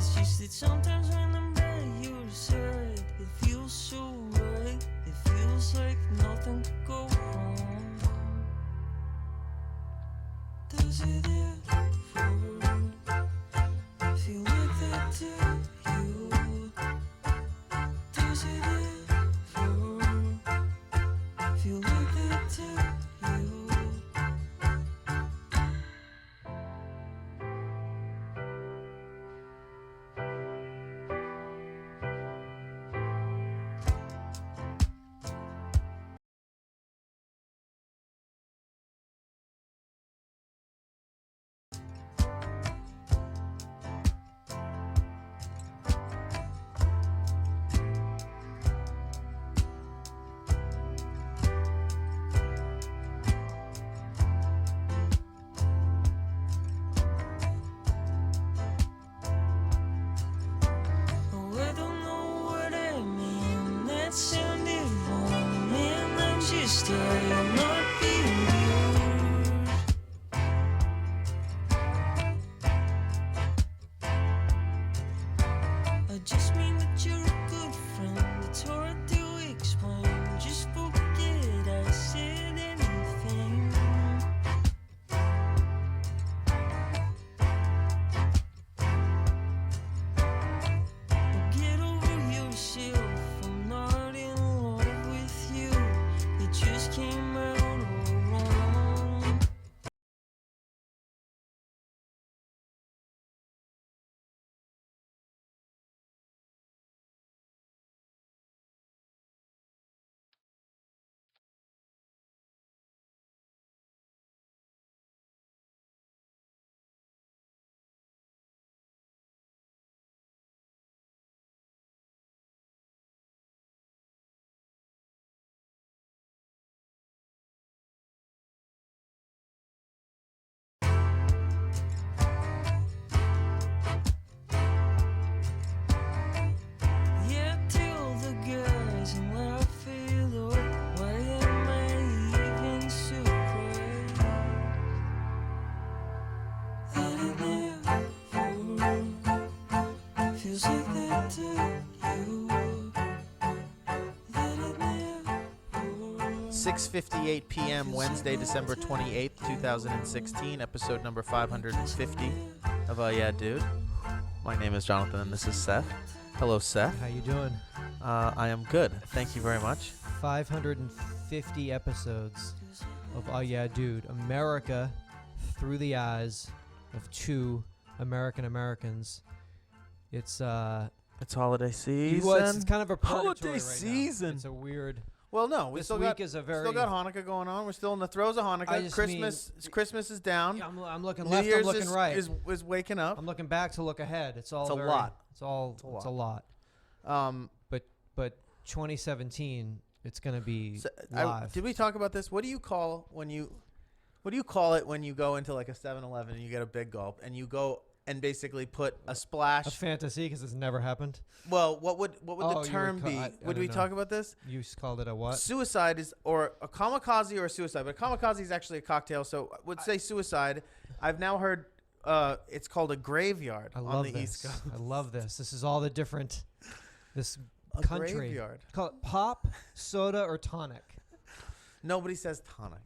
It's just that sometimes when I'm by your side, it feels so right. It feels like nothing could go wrong. Does it ever feel like that to you? Does it ever feel like that to you? Oh, I don't know what I mean. That sounded wrong, and I'm just tired of not being you. I just mean that you're a good friend. It's hard to explain. Just forget I said anything. Get over yourself. I'm not in love with you. It just came out all wrong. Yeah, tell the guys and laugh it up. Why am I even surprised that it never feels like that to you? That it never 6:58 p.m. Wednesday, December 28th, 2016, episode number 550 of Oh Yeah Dude. My name is Jonathan and this is Seth. Hello, Seth. How you doing? I am good. Thank you very much. 550 episodes of Oh Yeah Dude. America through the eyes of two Americans. It's It's holiday season. well, it's kind of a purgatory Holiday right season. Now. It's a weird. Well, no, we This still week got is a very. still got Hanukkah going on. We're still in the throes of I Hanukkah. just Christmas is down. Yeah, I'm looking New left. Year's I'm looking right. is waking up. I'm looking back to look ahead. It's all. It's a very, lot. It's all. It's a lot. But 2017, it's gonna be live. Did we talk about this? What do you call when you? What do you call it when you go into like a 7-Eleven and you get a big gulp and you go and basically put a splash? A fantasy because it's never happened. Well, what would Oh, the you term would be? I Would don't we know. talk about this? You called it a what? Suicide is or a kamikaze or a suicide, but a kamikaze is actually a cocktail. So I would say suicide. I've now heard it's called a graveyard I on love the this. East Coast. I love this. This is all the different. This A country. graveyard. Call it pop, soda, or tonic. Nobody says tonic.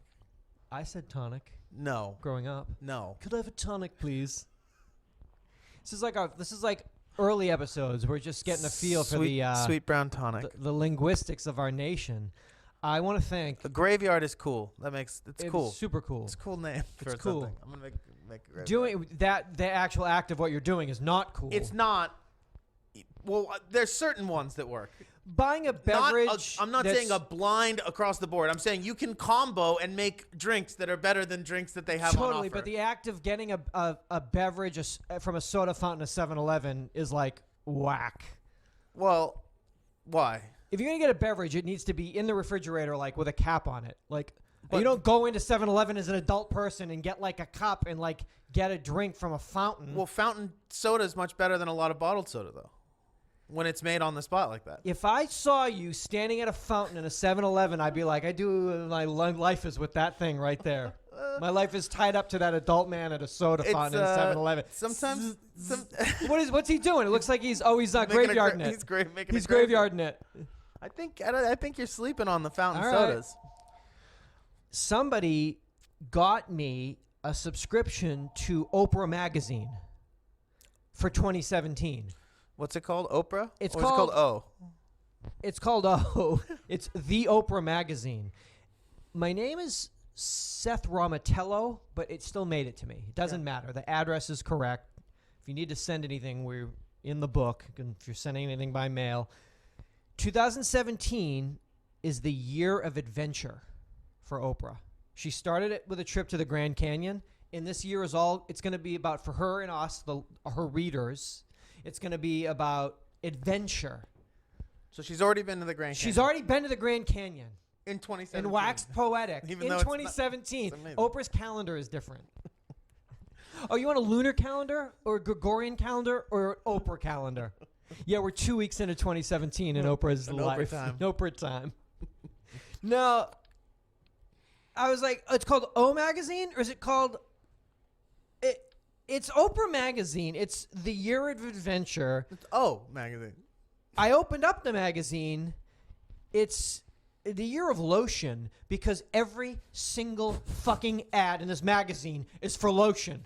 I said tonic No, growing up. no. Could I have a tonic, please? This is like early episodes. We're just getting a feel for Sweet- the sweet brown tonic. the linguistics of our nation. I want to thank. A graveyard is cool. It's cool. Super cool. It's a cool name for It's cool. something. I'm gonna make a graveyard. Doing that, the actual act of what you're doing is not cool. It's not. Well, there's certain ones that work. Buying a beverage. I'm not that's- saying a blind across the board. I'm saying you can combo and make drinks that are better than drinks that they have on Totally, offer. but the act of getting a beverage from a soda fountain at 7-Eleven is like whack. Well, why? If you're gonna get a beverage, it needs to be in the refrigerator, like with a cap on it. Like But- you don't go into 7-Eleven as an adult person and get like a cup and like get a drink from a fountain. Well, fountain soda is much better than a lot of bottled soda, though, when it's made on the spot like that. If I saw you standing at a fountain in a 7-Eleven, I'd be like, I do. My life is with that thing right there. My life is tied up to that adult man at a soda fountain in 7-Eleven. Sometimes, What's he doing? It looks like he's graveyarding it. He's Graveyarding it. I think you're sleeping on the fountain All right. sodas. Somebody got me a subscription to Oprah magazine for 2017. What's it called? Oprah? It's Or called is it called O. It's called O. It's the Oprah magazine. My name is Seth Ramatello, but it still made it to me. It doesn't matter. The address is correct. If you need to send anything, we're in the book. If you're sending anything by mail, 2017 is the year of adventure for Oprah. She started it with a trip to the Grand Canyon, and this year is all it's going to be about for her and us, her readers. It's going to be about adventure. So she's already been to the Grand Canyon. She's already been to the Grand Canyon. In 2017. And waxed poetic. Even in though it's 2017. it's amazing. Oprah's calendar is different. Oh, you want a lunar calendar or a Gregorian calendar or an Oprah calendar? Yeah, we're 2 weeks into 2017 in Oprah's life. Oprah time. No. I was like, it's called O Magazine or is it called... It's Oprah Magazine. It's the year of adventure. It's O Magazine. I opened up the magazine. It's the year of lotion because every single fucking ad in this magazine is for lotion.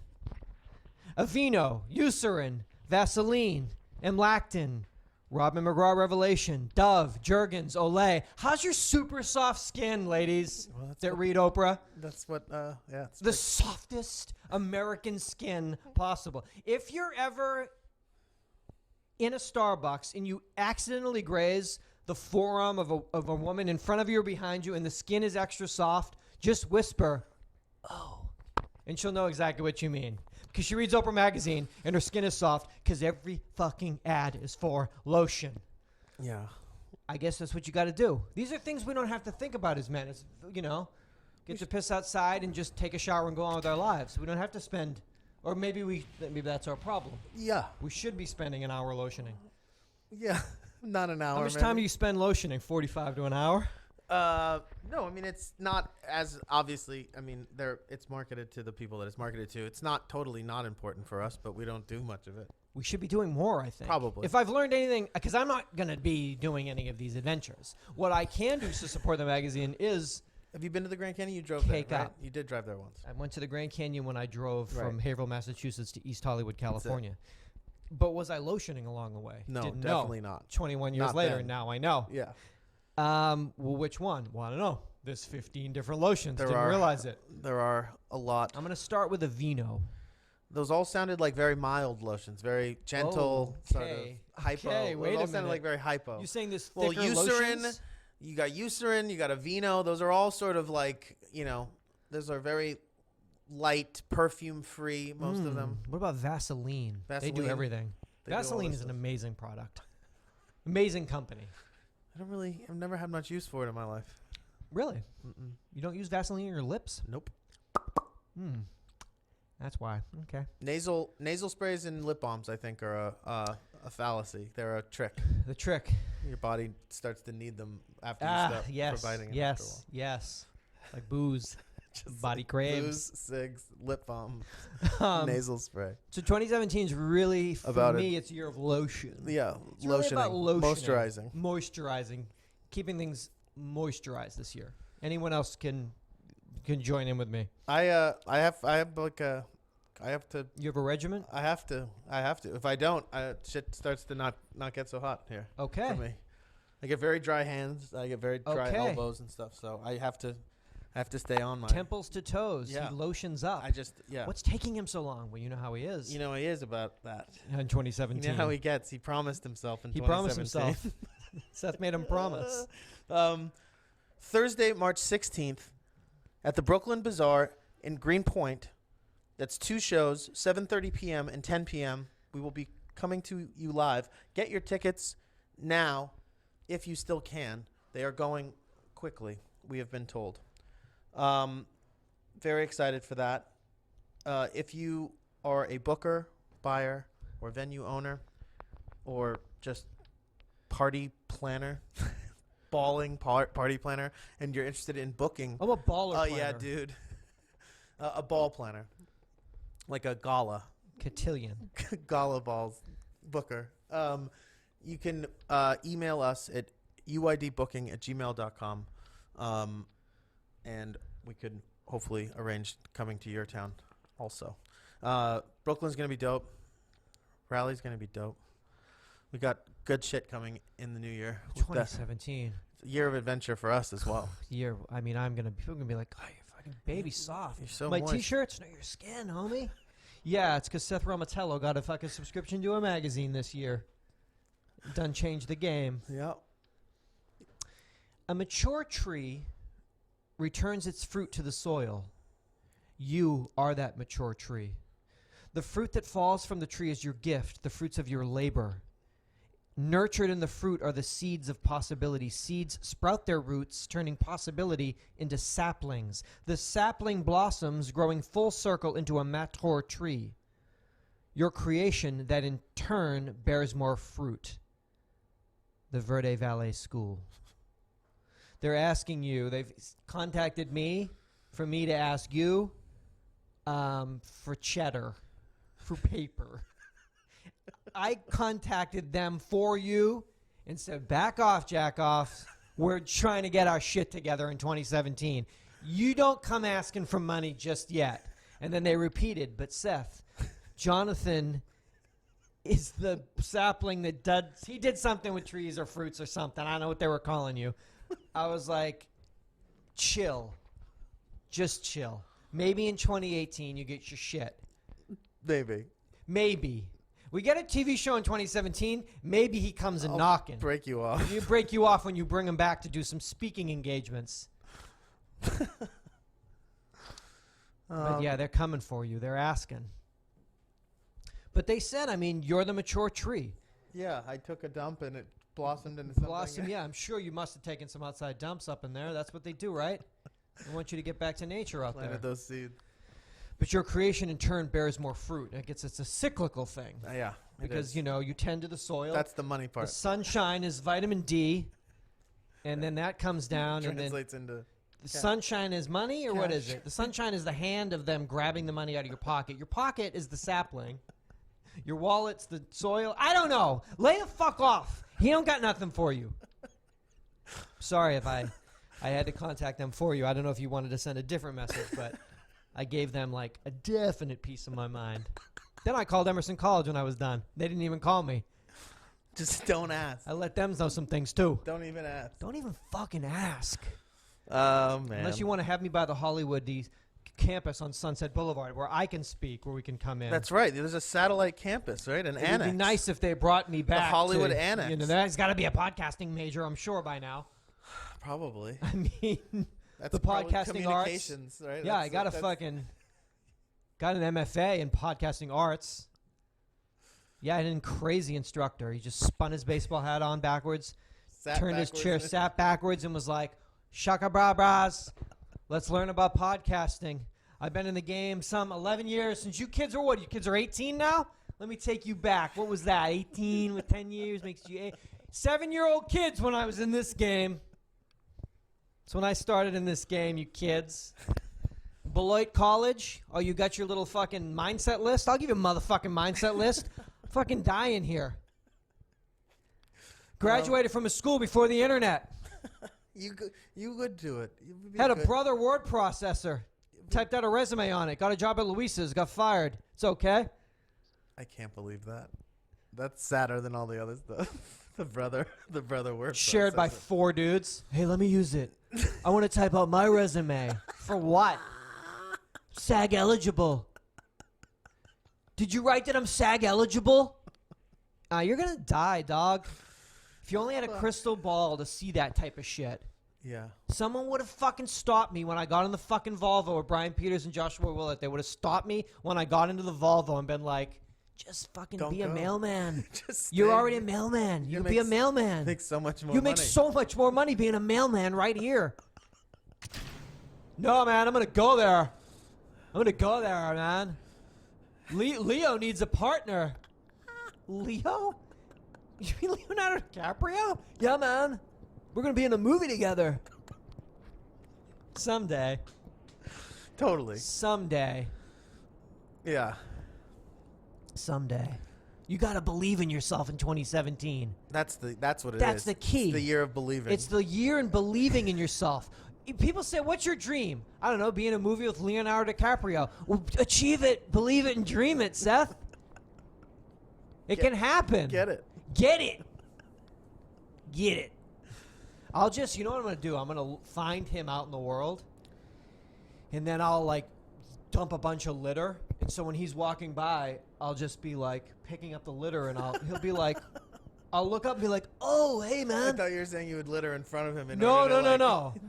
Aveeno, Eucerin, Vaseline, Emlactin, Robin McGraw Revelation, Dove, Jergens, Olay. How's your super soft skin, ladies that read Oprah? That's what, it's the softest American skin possible. If you're ever in a Starbucks and you accidentally graze the forearm of a woman in front of you or behind you and the skin is extra soft, just whisper, "Oh," and she'll know exactly what you mean. Because she reads Oprah Magazine and her skin is soft because every fucking ad is for lotion. Yeah. I guess that's what you got to do. These are things we don't have to think about as men. It's, get to piss outside and just take a shower and go on with our lives. We don't have to spend, or maybe that's our problem. Yeah. We should be spending an hour lotioning. Yeah. Not an hour. How much time do you spend lotioning? 45 to an hour? No, I mean, it's not as obviously, it's marketed to the people that it's marketed to. It's not totally not important for us, but we don't do much of it. We should be doing more, I think. Probably. If I've learned anything, because I'm not going to be doing any of these adventures. What I can do to support the magazine is... Have you been to the Grand Canyon? You drove there, right? Up. You did drive there once. I went to the Grand Canyon when I drove Right. from Haverhill, Massachusetts to East Hollywood, California. But was I lotioning along the way? No, Didn't definitely know. not. 21 years Not later, then. now I know. Yeah. Well, which one? Well, I don't know. There's 15 different lotions. There Didn't are. realize it. There are a lot. I'm going to start with Aveeno. Those all sounded like very mild lotions, very gentle, sort of Okay. hypo. Okay, wait Those all a sounded minute. like very hypo. You saying this Well, thicker Eucerin, lotions? you got Eucerin, you got Aveeno. Those are all sort of like, those are very light, perfume-free, most of them. What about Vaseline? They do Vaseline. everything. They do all Vaseline this is an stuff. amazing product. Amazing company. I've never had much use for it in my life. Really? Mm-mm. You don't use Vaseline on your lips? Nope. That's why. Okay. Nasal sprays and lip balms, I think, are a fallacy. They're a trick. The trick. Your body starts to need them after you stop providing it. after a while. Yes. Like booze. Just Body like craves. booze, cigs, lip balm, nasal spray. So 2017 is really, for About me, it's a year of lotion. Yeah, It's really about moisturizing. Moisturizing. Keeping things moisturized this year. Anyone else can join in with me. I have to. You have a regimen? I have to. If I don't, shit starts to not get so hot here. Okay. For me, I get very dry hands. I get very dry Okay. elbows and stuff. So I have to stay on my Temples to toes. Yeah. He lotions up. Yeah. What's taking him so long? Well, you know how he is. You know he is about that. In 2017. You know how he gets. He promised himself in He 2017. promised himself. Seth made him promise. Thursday, March 16th, at the Brooklyn Bazaar in Greenpoint. That's 2 shows, 7:30 p.m. and 10 p.m. We will be coming to you live. Get your tickets now, if you still can. They are going quickly, we have been told. Very excited for that. If you are a booker, buyer, or venue owner, or just party planner, balling party planner, and you're interested in booking. I'm a baller Oh, planner. yeah, dude. A ball planner, like a gala, Cotillion. gala balls booker. You can email us at uidbooking@gmail.com, and we could hopefully arrange coming to your town also. Brooklyn's going to be dope. Rally's going to be dope. We got good shit coming in the new year. 2017. It's a year of adventure for us as well. Year. I mean, people are gonna be like, "Oh, you're fucking baby soft." You're so My moist. T-shirts, not your skin, homie. Yeah, it's because Seth Romatello got a fucking subscription to a magazine this year. Done changed the game. Yeah. A mature tree returns its fruit to the soil. You are that mature tree. The fruit that falls from the tree is your gift, the fruits of your labor. Nurtured in the fruit are the seeds of possibility. Seeds sprout their roots, turning possibility into saplings. The sapling blossoms, growing full circle into a mature tree. Your creation that in turn bears more fruit. The Verde Valley School. They're asking you, they've contacted me for me to ask you for cheddar, for paper. I contacted them for you and said, back off, jack off. We're trying to get our shit together in 2017. You don't come asking for money just yet. And then they repeated, but Seth, Jonathan is the sapling that he did something with trees or fruits or something. I don't know what they were calling you. I was like, chill. Just chill. Maybe in 2018 you get your shit. Maybe. We get a TV show in 2017. Maybe he comes and knocking. Break you off. You break you off when you bring him back to do some speaking engagements. But yeah, they're coming for you. They're asking. But they said, I mean, you're the mature tree. Yeah, I took a dump and it blossomed into something. Blossom, yeah, I'm sure you must have taken some outside dumps up in there. That's what they do, right? I want you to get back to nature out there. Planted those seeds. But your creation in turn bears more fruit. It's a cyclical thing. Yeah. Because, you tend to the soil. That's the money part. The sunshine is vitamin D, and then that comes down. And then translates into the sunshine is money, or what is Cash. it? The sunshine is the hand of them grabbing the money out of your pocket. Your pocket is the sapling. Your wallet's the soil. I don't know. Lay the fuck off. He don't got nothing for you. Sorry if I had to contact them for you. I don't know if you wanted to send a different message, but I gave them like a definite piece of my mind. Then I called Emerson College when I was done. They didn't even call me. Just don't ask. I let them know some things too. Don't even ask. Don't even fucking ask. Oh, man. Unless you want to have me by the Hollywood campus on Sunset Boulevard where I can speak, where we can come in. That's right. There's a satellite campus, right? An It annex. would be nice if they brought me back. Hollywood to, annex. There's got to be a podcasting major, I'm sure, by now. Probably. I mean, That's the probably podcasting arts. communications, right? Yeah, I got got an MFA in podcasting arts. Yeah, an crazy instructor. He just spun his baseball hat on backwards, turned his chair, sat backwards, and was like, "Shaka bra bras, let's learn about podcasting. I've been in the game some 11 years since you kids are what? You kids are 18 now? Let me take you back. What was that? 18 with 10 years makes you 7-year-old kids when I was in this game. That's when I started in this game, you kids. Beloit College. Oh, you got your little fucking mindset list? I'll give you a motherfucking mindset list. Fucking dying here. Graduated from a school before the internet. You would do it. You would be Had a good. brother word processor. Typed out a resume on it. Got a job at Luisa's. Got fired. It's okay. I can't believe that. That's sadder than all the other stuff. the brother word. Shared by processor. 4 dudes. Hey, let me use it. I want to type out my resume. For what? SAG eligible. Did you write that I'm SAG eligible? You're going to die, dog. If you only had a crystal ball to see that type of shit. Yeah. Someone would have fucking stopped me when I got in the fucking Volvo with Brian Peters and Joshua Willett. They would have stopped me when I got into the Volvo and been like, just fucking Don't be a go. mailman. Just You're stay. already a mailman. You be a makes- mailman. Make so much more You money. make so much more money being a mailman right here. No, man, I'm going to go there. I'm going to go there, man. Leo needs a partner. Leo? You mean Leonardo DiCaprio? Yeah, man. We're going to be in a movie together. Someday. Totally. Someday. Yeah. Someday. You got to believe in yourself in 2017. That's what it is. That's the key. It's the year of believing. It's the year in believing in yourself. People say, what's your dream? I don't know, be in a movie with Leonardo DiCaprio. Well, achieve it, believe it, and dream it, Seth. It can happen. Get it. Get it. Get it. I'll just, you know what I'm going to do? I'm going to find him out in the world, and then I'll, like, dump a bunch of litter. And so when he's walking by, I'll just be, like, picking up the litter, and he'll be like, I'll look up and be like, oh, hey, I man. thought you were saying you would litter in front of him. No. Like,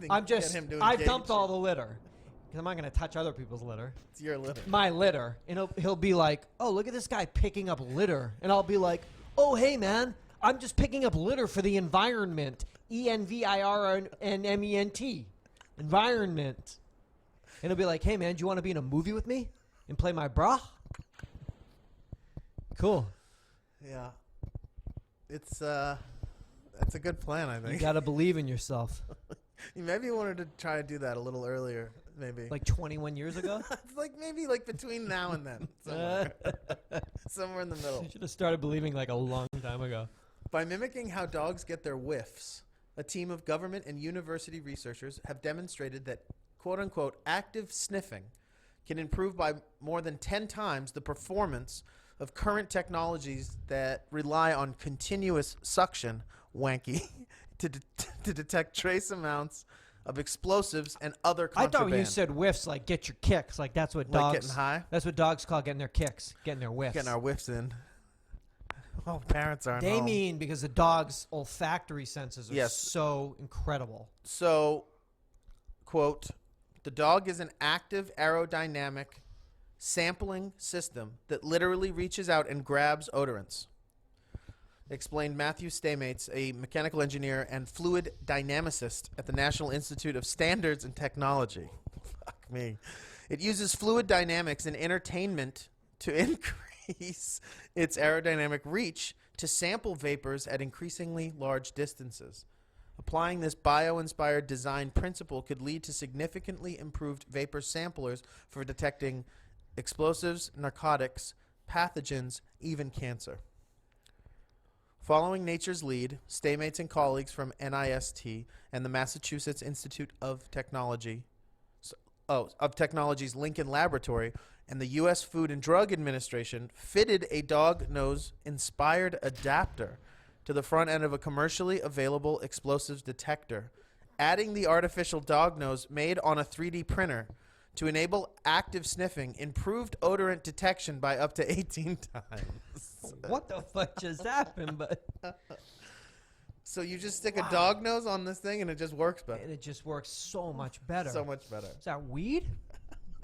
I'm get just, him doing I've gay dumped all shit. the litter. Because I'm not going to touch other people's litter. It's your litter. My litter. And he'll be like, oh, look at this guy picking up litter. And I'll be like, oh, hey, man, I'm just picking up litter for the environment. ENVIRNMENT. Environment. And he'll be like, hey, man, do you want to be in a movie with me and play my bra? Cool. Yeah. It's that's a good plan, I You think. got to believe in yourself. Maybe you wanted to try to do that a little earlier, maybe. Like 21 years ago? It's like maybe like between now and then. Somewhere in the middle. You should have started believing like a long time ago. By mimicking how dogs get their whiffs, a team of government and university researchers have demonstrated that quote-unquote active sniffing can improve by more than 10 times the performance of current technologies that rely on continuous suction, wanky, to detect trace amounts of explosives and other I contraband. thought when you said whiffs, like get your kicks, like that's what Like dogs. getting high? That's what dogs call getting their kicks, getting their whiffs. Getting our whiffs in. Oh, parents aren't They home. mean because the dog's olfactory senses are Yes. so incredible. So, quote, the dog is an active aerodynamic sampling system that literally reaches out and grabs odorants, explained Matthew Stamates, a mechanical engineer and fluid dynamicist at the National Institute of Standards and Technology. Fuck me. It uses fluid dynamics in entertainment to increase its aerodynamic reach to sample vapors at increasingly large distances. Applying this bio-inspired design principle could lead to significantly improved vapor samplers for detecting explosives, narcotics, pathogens, even cancer. Following Nature's lead, Stamates and colleagues from NIST and the Massachusetts Institute of Technology's Lincoln Laboratory and the U.S. Food and Drug Administration fitted a dog nose inspired adapter to the front end of a commercially available explosives detector, adding the artificial dog nose made on a 3D printer to enable active sniffing, improved odorant detection by up to 18 times. What the fuck just happened? But So you just stick a dog nose on this thing and it just works better. and it just works so much better. So much better. Is that weed?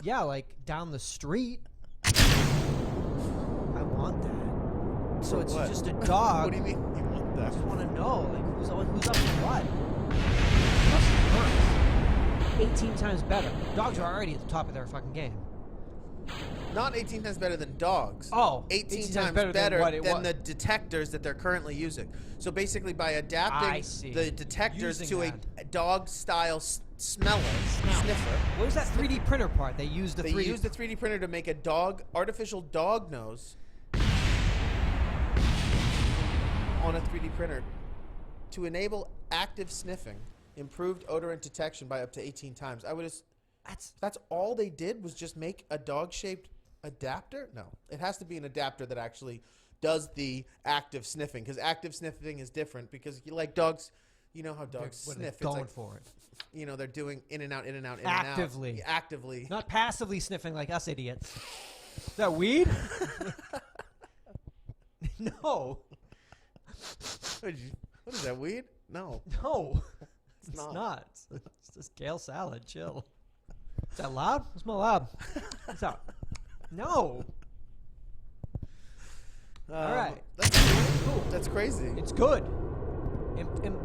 Yeah, like down the street. I want that. So it's What? just a dog. What do you mean you want I that? just want to know, like, who's up to what? Must work. 18 times better. Dogs are already at the top of their fucking game. Not 18 times better than dogs. Oh, 18 times better than the detectors that they're currently using. So basically, by I adapting see. the detectors Using to that. a dog-style sniffer, What was that 3D printer part? They used the they 3D. used the 3D printer to make a artificial dog nose on a 3D printer to enable active sniffing, improved odorant detection by up to 18 times. That's all they did was just make a dog-shaped adapter? No. It has to be an adapter that actually does the active sniffing, because active sniffing is different because like dogs, you know how dogs What are sniff. they going it's like, for it? you know, they're doing in and out, in and out, in Actively. and out. Actively. Not passively sniffing like us idiots. Is that weed? No. What is that, weed? No. No. It's not. not. It's just kale salad. Chill. Is that loud? What's my loud? What's that? No. All right. That's cool. That's crazy. It's good.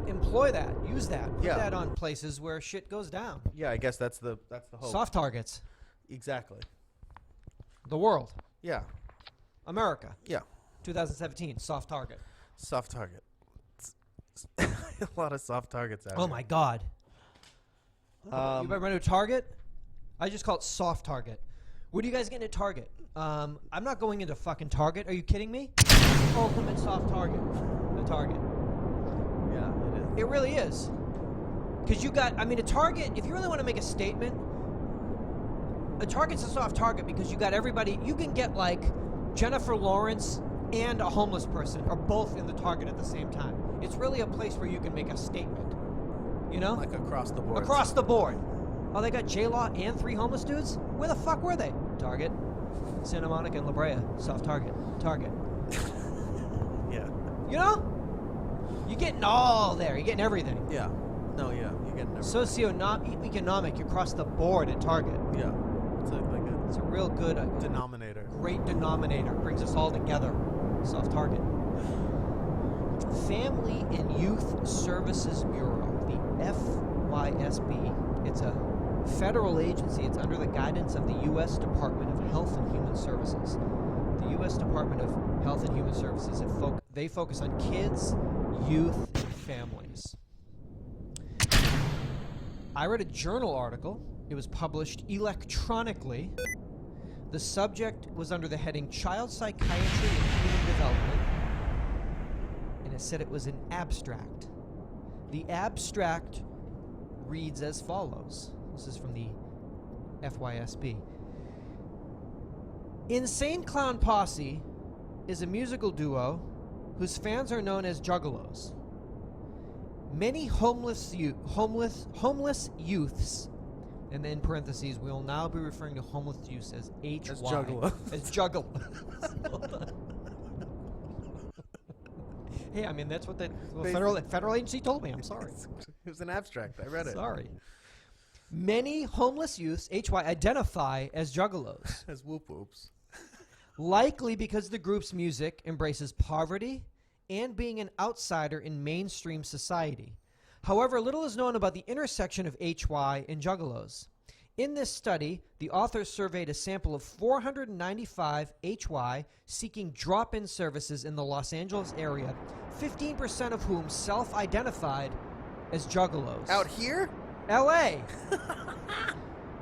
Employ that. Use that. Put Yeah. that on places where shit goes down. Yeah, I guess that's the hope. Soft targets. Exactly. The world. Yeah. America. Yeah. 2017. Soft target. Soft target. A lot of soft targets out Oh here. my God. You ever run to a Target? I just call it soft Target. What are you guys getting at Target? I'm not going into fucking Target. Are you kidding me? Ultimate soft Target. The Target. Yeah, it is. It really is. Because you got, a Target, if you really want to make a statement, a Target's a soft Target because you got everybody, you can get like Jennifer Lawrence and a homeless person are both in the Target at the same time. It's really a place where you can make a statement. You know? Like across the board. Across the board. Oh, they got J-Law and 3 homeless dudes? Where the fuck were they? Target. Santa Monica and La Brea. Soft Target. Target. Yeah. You know? You're getting all there. You're getting everything. Yeah. No, yeah. You're getting everything. Socio-economic, you're across the board at Target. Yeah. It's a real good Denominator. great denominator. Brings us all together. Soft Target. Family and Youth Services Bureau, the FYSB. It's a federal agency. It's under the guidance of the U.S. Department of Health and Human Services. The U.S. Department of Health and Human Services, they focus on kids, youth, and families. I read a journal article. It was published electronically. The subject was under the heading Child Psychiatry and Human Development, and it said it was an abstract. The abstract reads as follows. This is from the FYSB. Insane Clown Posse is a musical duo whose fans are known as Juggalos. Many homeless youths, and then in parentheses, we will now be referring to homeless youths as HY. As Juggalo. As Juggalos. Hey, that's what the federal agency told me. I'm sorry. It was an abstract. I read it. Sorry. Many homeless youths, HY, identify as Juggalos. As whoop whoops. Likely because the group's music embraces poverty and being an outsider in mainstream society. However, little is known about the intersection of HY and Juggalos. In this study, the authors surveyed a sample of 495 HY seeking drop-in services in the Los Angeles area, 15% of whom self-identified as Juggalos. Out here? LA.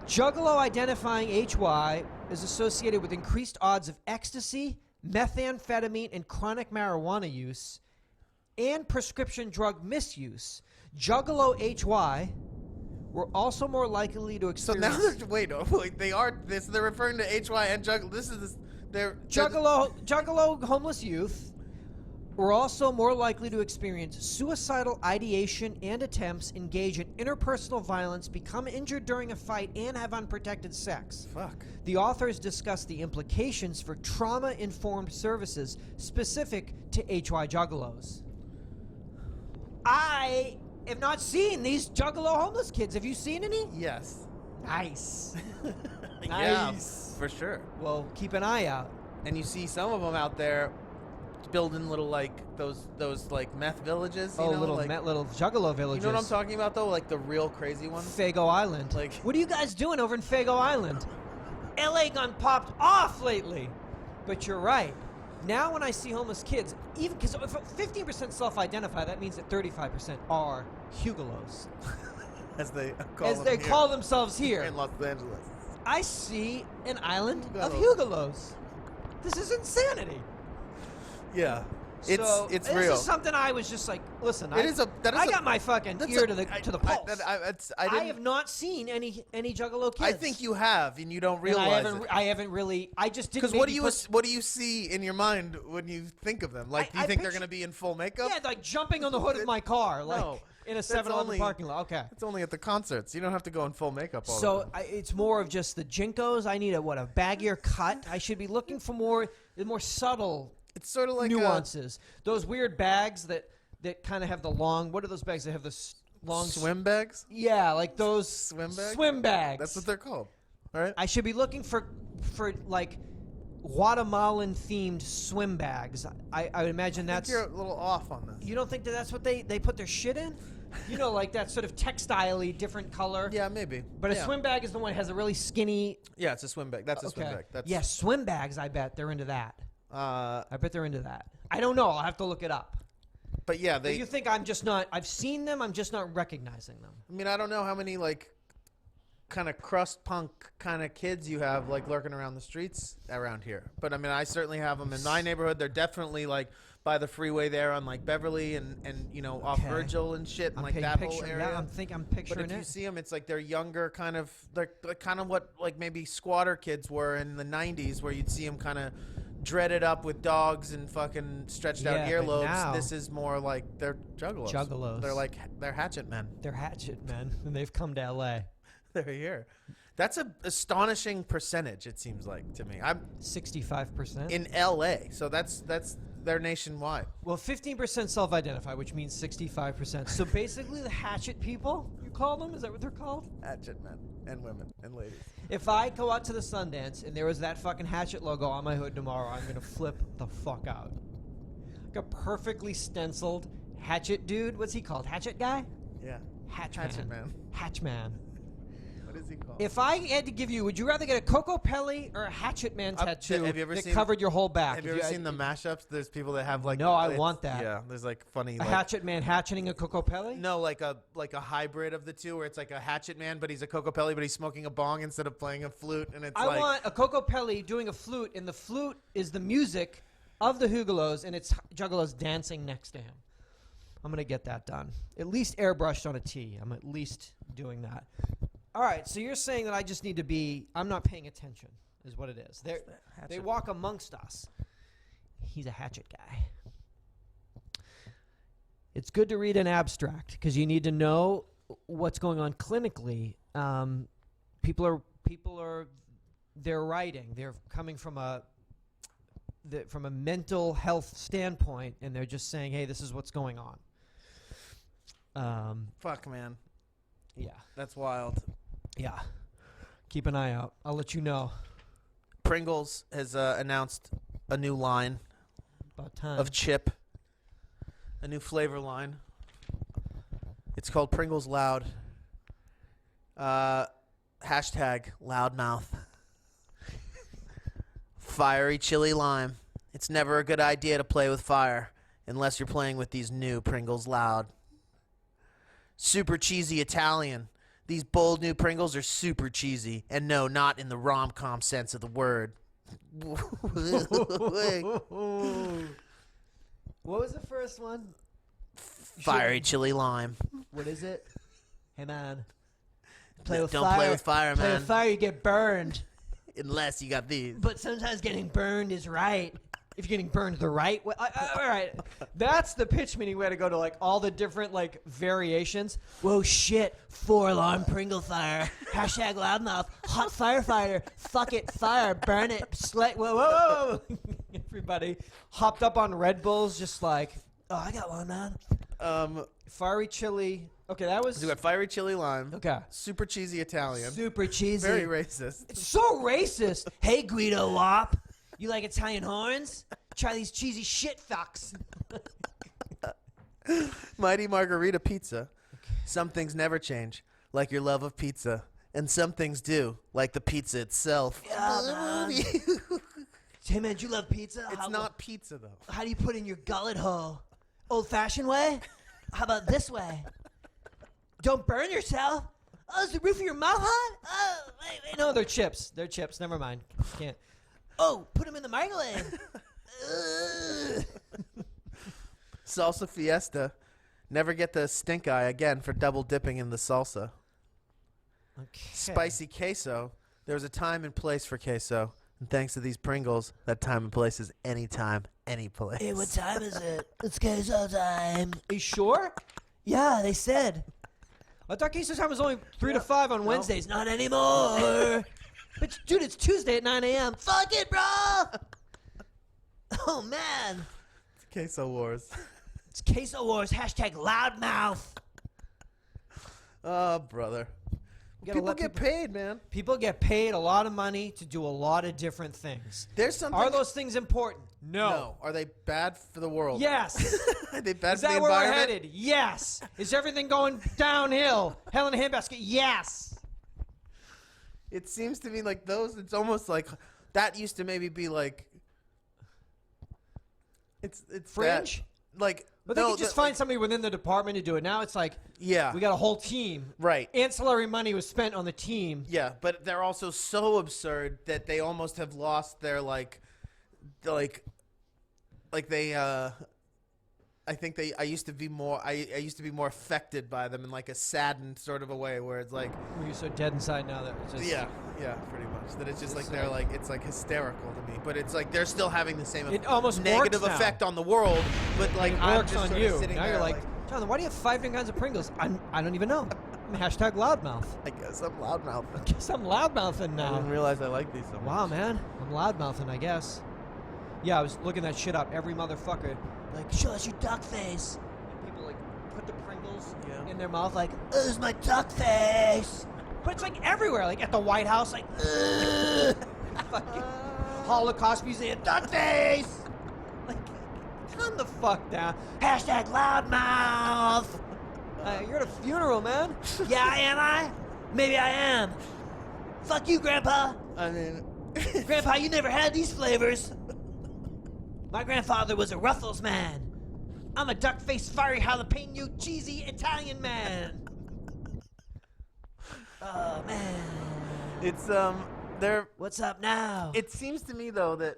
Juggalo identifying HY is associated with increased odds of ecstasy, methamphetamine, and chronic marijuana use, and prescription drug misuse. Juggalo HY were also more likely to experience... So now they're referring to HY and Juggalo. Juggalo homeless youth were also more likely to experience suicidal ideation and attempts, engage in interpersonal violence, become injured during a fight, and have unprotected sex. Fuck. The authors discuss the implications for trauma-informed services specific to HY Juggalos. I have not seen these Juggalo homeless kids. Have you seen any? Yes. Nice. Yeah, Nice. for sure. Well, keep an eye out. And you see some of them out there building little those like meth villages. You know? Little Juggalo villages. You know what I'm talking about though? Like the real crazy ones. Fago Island. Like- what are you guys doing over in Fago Island? LA gun popped off lately. But you're right. Now when I see homeless kids, even because if 15% self-identify, that means that 35% are Hugalos, As they call themselves here. in Los Angeles. I see an island of Hugalos. Hugalos. This is insanity. Yeah. So, It's this real. is something I was just like, listen, I I got my fucking ear to the pulse. I have not seen any Juggalo kids. I think you have, and you don't And realize it. I haven't really. I just didn't. Because what do you see in your mind when you think of them? Like, do you I think they're picture- going to be in full makeup? Yeah, like jumping on the hood of my car, like No, in a that's 7-Eleven only- parking lot. Okay. It's only at the concerts. You don't have to go in full makeup all the So time. it's more of just the Jinkos. I need a baggier cut. I should be looking for more subtle It's sort of like nuances. Those weird bags that kind of have the long. What are those bags that have the long swim bags. Yeah, like those Swim bags? Swim bags. That's what they're called. All right. I should be looking for like Guatemalan themed swim bags. I would imagine I that's. think you're a little off on this. You don't think that's what they put their shit in? You know, like that sort of textile-y, different color. Yeah, maybe. But a yeah. swim bag is the one that has a really skinny. Yeah, it's a swim bag. That's a swim bag. That's, Yeah, swim bags. I bet they're into that. I I bet they're into that. I don't know. I'll have to look it up. But yeah, If you think I'm just not. I've seen them. I'm just not recognizing them. I mean, I don't know how many like kind of crust punk kind of kids you have like lurking around the streets around here. But I mean, I certainly have them in my neighborhood. They're definitely like by the freeway there on like Beverly and off Okay. Virgil and shit, and I'm like painting that whole picture- area. Yeah, I'm But picturing if you it. see them, it's like they're younger, they're kind of what like maybe squatter kids were in the '90s, where you'd see them kind of dreaded up with dogs and fucking stretched out Yeah, but earlobes. now- This is more like they're juggalos. Juggalos. They're hatchet men. They're hatchet men, and they've come to L.A. They're here. That's a astonishing percentage. It seems like to me. I'm 65%. in L.A., so that's they're nationwide. Well, 15% self-identify, which means 65%. So basically, the hatchet people, you call them? Is that what they're called? Hatchet men and women and ladies. If I go out to the Sundance and there was that fucking hatchet logo on my hood tomorrow, I'm gonna flip the fuck out. Like a perfectly stenciled hatchet dude. What's he called? Hatchet guy? Yeah. Hatchman. Man. Hatchman. What is he called? If I had to give you, would you rather get a Coco Pelli or a Hatchet Man tattoo have you ever that seen- covered your whole back? Have you ever seen the mashups? There's people that have like. No, I it's- want that. Yeah, there's like funny. a Like, Hatchet Man hatcheting a Coco Pelli? no, like a hybrid of the two, where it's like a hatchet man, but he's a Coco Pelli, but he's smoking a bong instead of playing a flute, and it's I like. want a Coco Pelli doing a flute, and the flute is the music of the Hugalos, and it's Juggalos dancing next to him. I'm going to get that done. At least airbrushed on a tee. I'm at least doing that. All right, so you're saying that I just need to be, I'm not paying attention, is what it is. They hatchet? walk amongst us. He's a hatchet guy. It's good to read an abstract because you need to know what's going on clinically. People are they're writing. They're coming from a mental health standpoint, and they're just saying, "Hey, this is what's going on." Fuck, man. Yeah, That's wild. yeah. Keep an eye out. I'll let you know. Pringles has announced a new line About time. of chip, a new flavor line. It's called Pringles Loud. Hashtag loudmouth. Fiery chili lime. It's never a good idea to play with fire unless you're playing with these new Pringles Loud. Super cheesy Italian. These bold new Pringles are super cheesy. And no, not in the rom-com sense of the word. What was the first one? Fiery chili lime. What is it? Hey man, Don't play with fire, Play man. with fire, you get burned. Unless you got these. But sometimes getting burned is right. If you're getting burned the right way. All right. That's the pitch meeting way to go to like all the different like variations. Whoa, shit. 4-alarm Pringle fire. Hashtag loudmouth. Hot firefighter. Fuck it. Fire. Burn it. Whoa, whoa, whoa. Everybody hopped up on Red Bulls just like, oh, I got one, man. Fiery chili. Okay, that was. So we got fiery chili lime. Okay. Super cheesy Italian. Super cheesy. Very racist. It's so racist. Hey, Guido Wop. You like Italian horns? Try these cheesy shit fucks. Mighty Margarita Pizza. Some things never change, like your love of pizza. And some things do, like the pizza itself. Yeah, man. Hey, man, do you love pizza? It's not pizza, though. How do you put in your gullet hole? Old-fashioned way? How about this way? Don't burn yourself. Oh, is the roof of your mouth hot? Oh, wait. No, they're chips. They're chips. Never mind. Can't. Oh, put them in the microwave. Ugh. Salsa Fiesta. Never get the stink eye again for double dipping in the salsa. Okay. Spicy queso. There's a time and place for queso. And thanks to these Pringles, that time and place is anytime, any place. Hey, what time is it? It's queso time. Are you sure? Yeah, they said. I thought queso time was only 3 to 5 on Wednesdays. Not anymore. But, dude, it's Tuesday at 9 a.m. Fuck it, bro. Oh, man. Queso Wars. It's Queso Wars. Hashtag loudmouth. Oh, brother. You gotta People let get paid, man. People get paid a lot of money to do a lot of different things. There's something. Are those things important? No. Are they bad for the world? Yes. Are they bad Is for the that where we're environment? headed? Yes. Is everything going downhill? Hell in a handbasket? Yes. It seems to me like those. It's almost like that used to maybe be like. It's Fringe? like. But they no, could just that- find somebody within the department to do it. Now it's like, Yeah. we got a whole team. Right. Ancillary money was spent on the team. Yeah, but they're also so absurd that they almost have lost their like they. I think I used to be more. I used to be more affected by them in like a saddened sort of a way, where it's like, You're so dead inside now that it's just yeah, pretty much. That it's just like they're like it's like hysterical to me, but it's like they're still having the same It almost negative works now. effect on the world. But like It I'm works just on sort you. of sitting Now there you're like, Jonathan, why do you have 5 different kinds of Pringles? I don't even know. I'm hashtag loudmouth. I guess I'm loudmouth. Guess I'm loudmouthing I now. didn't realize I like these so much. Wow, man. I'm loudmouthing, I guess. Yeah, I was looking that shit up. Every motherfucker, like, show us your duck face. And people, like, put the Pringles Yeah. in their mouth, like, there's my duck face. But it's, like, everywhere. Like, at the White House, like, fucking Holocaust Museum, duck face. Like, calm the fuck down. Hashtag loudmouth. You're at a funeral, man. Yeah, am I? Maybe I am. Fuck you, Grandpa. I mean, Grandpa, you never had these flavors. My grandfather was a Ruffles man. I'm a duck-faced, fiery jalapeno, cheesy Italian man. Oh, man. it's they're. What's up now? It seems to me though that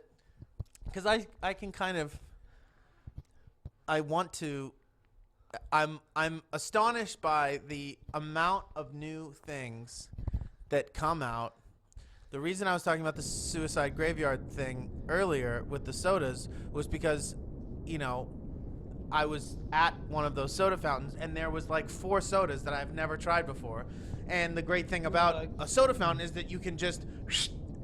because I can kind of I want to I'm astonished by the amount of new things that come out. The reason I was talking about the suicide graveyard thing earlier with the sodas was because, you know, I was at one of those soda fountains and there was like 4 sodas that I've never tried before. And the great thing about a soda fountain is that you can just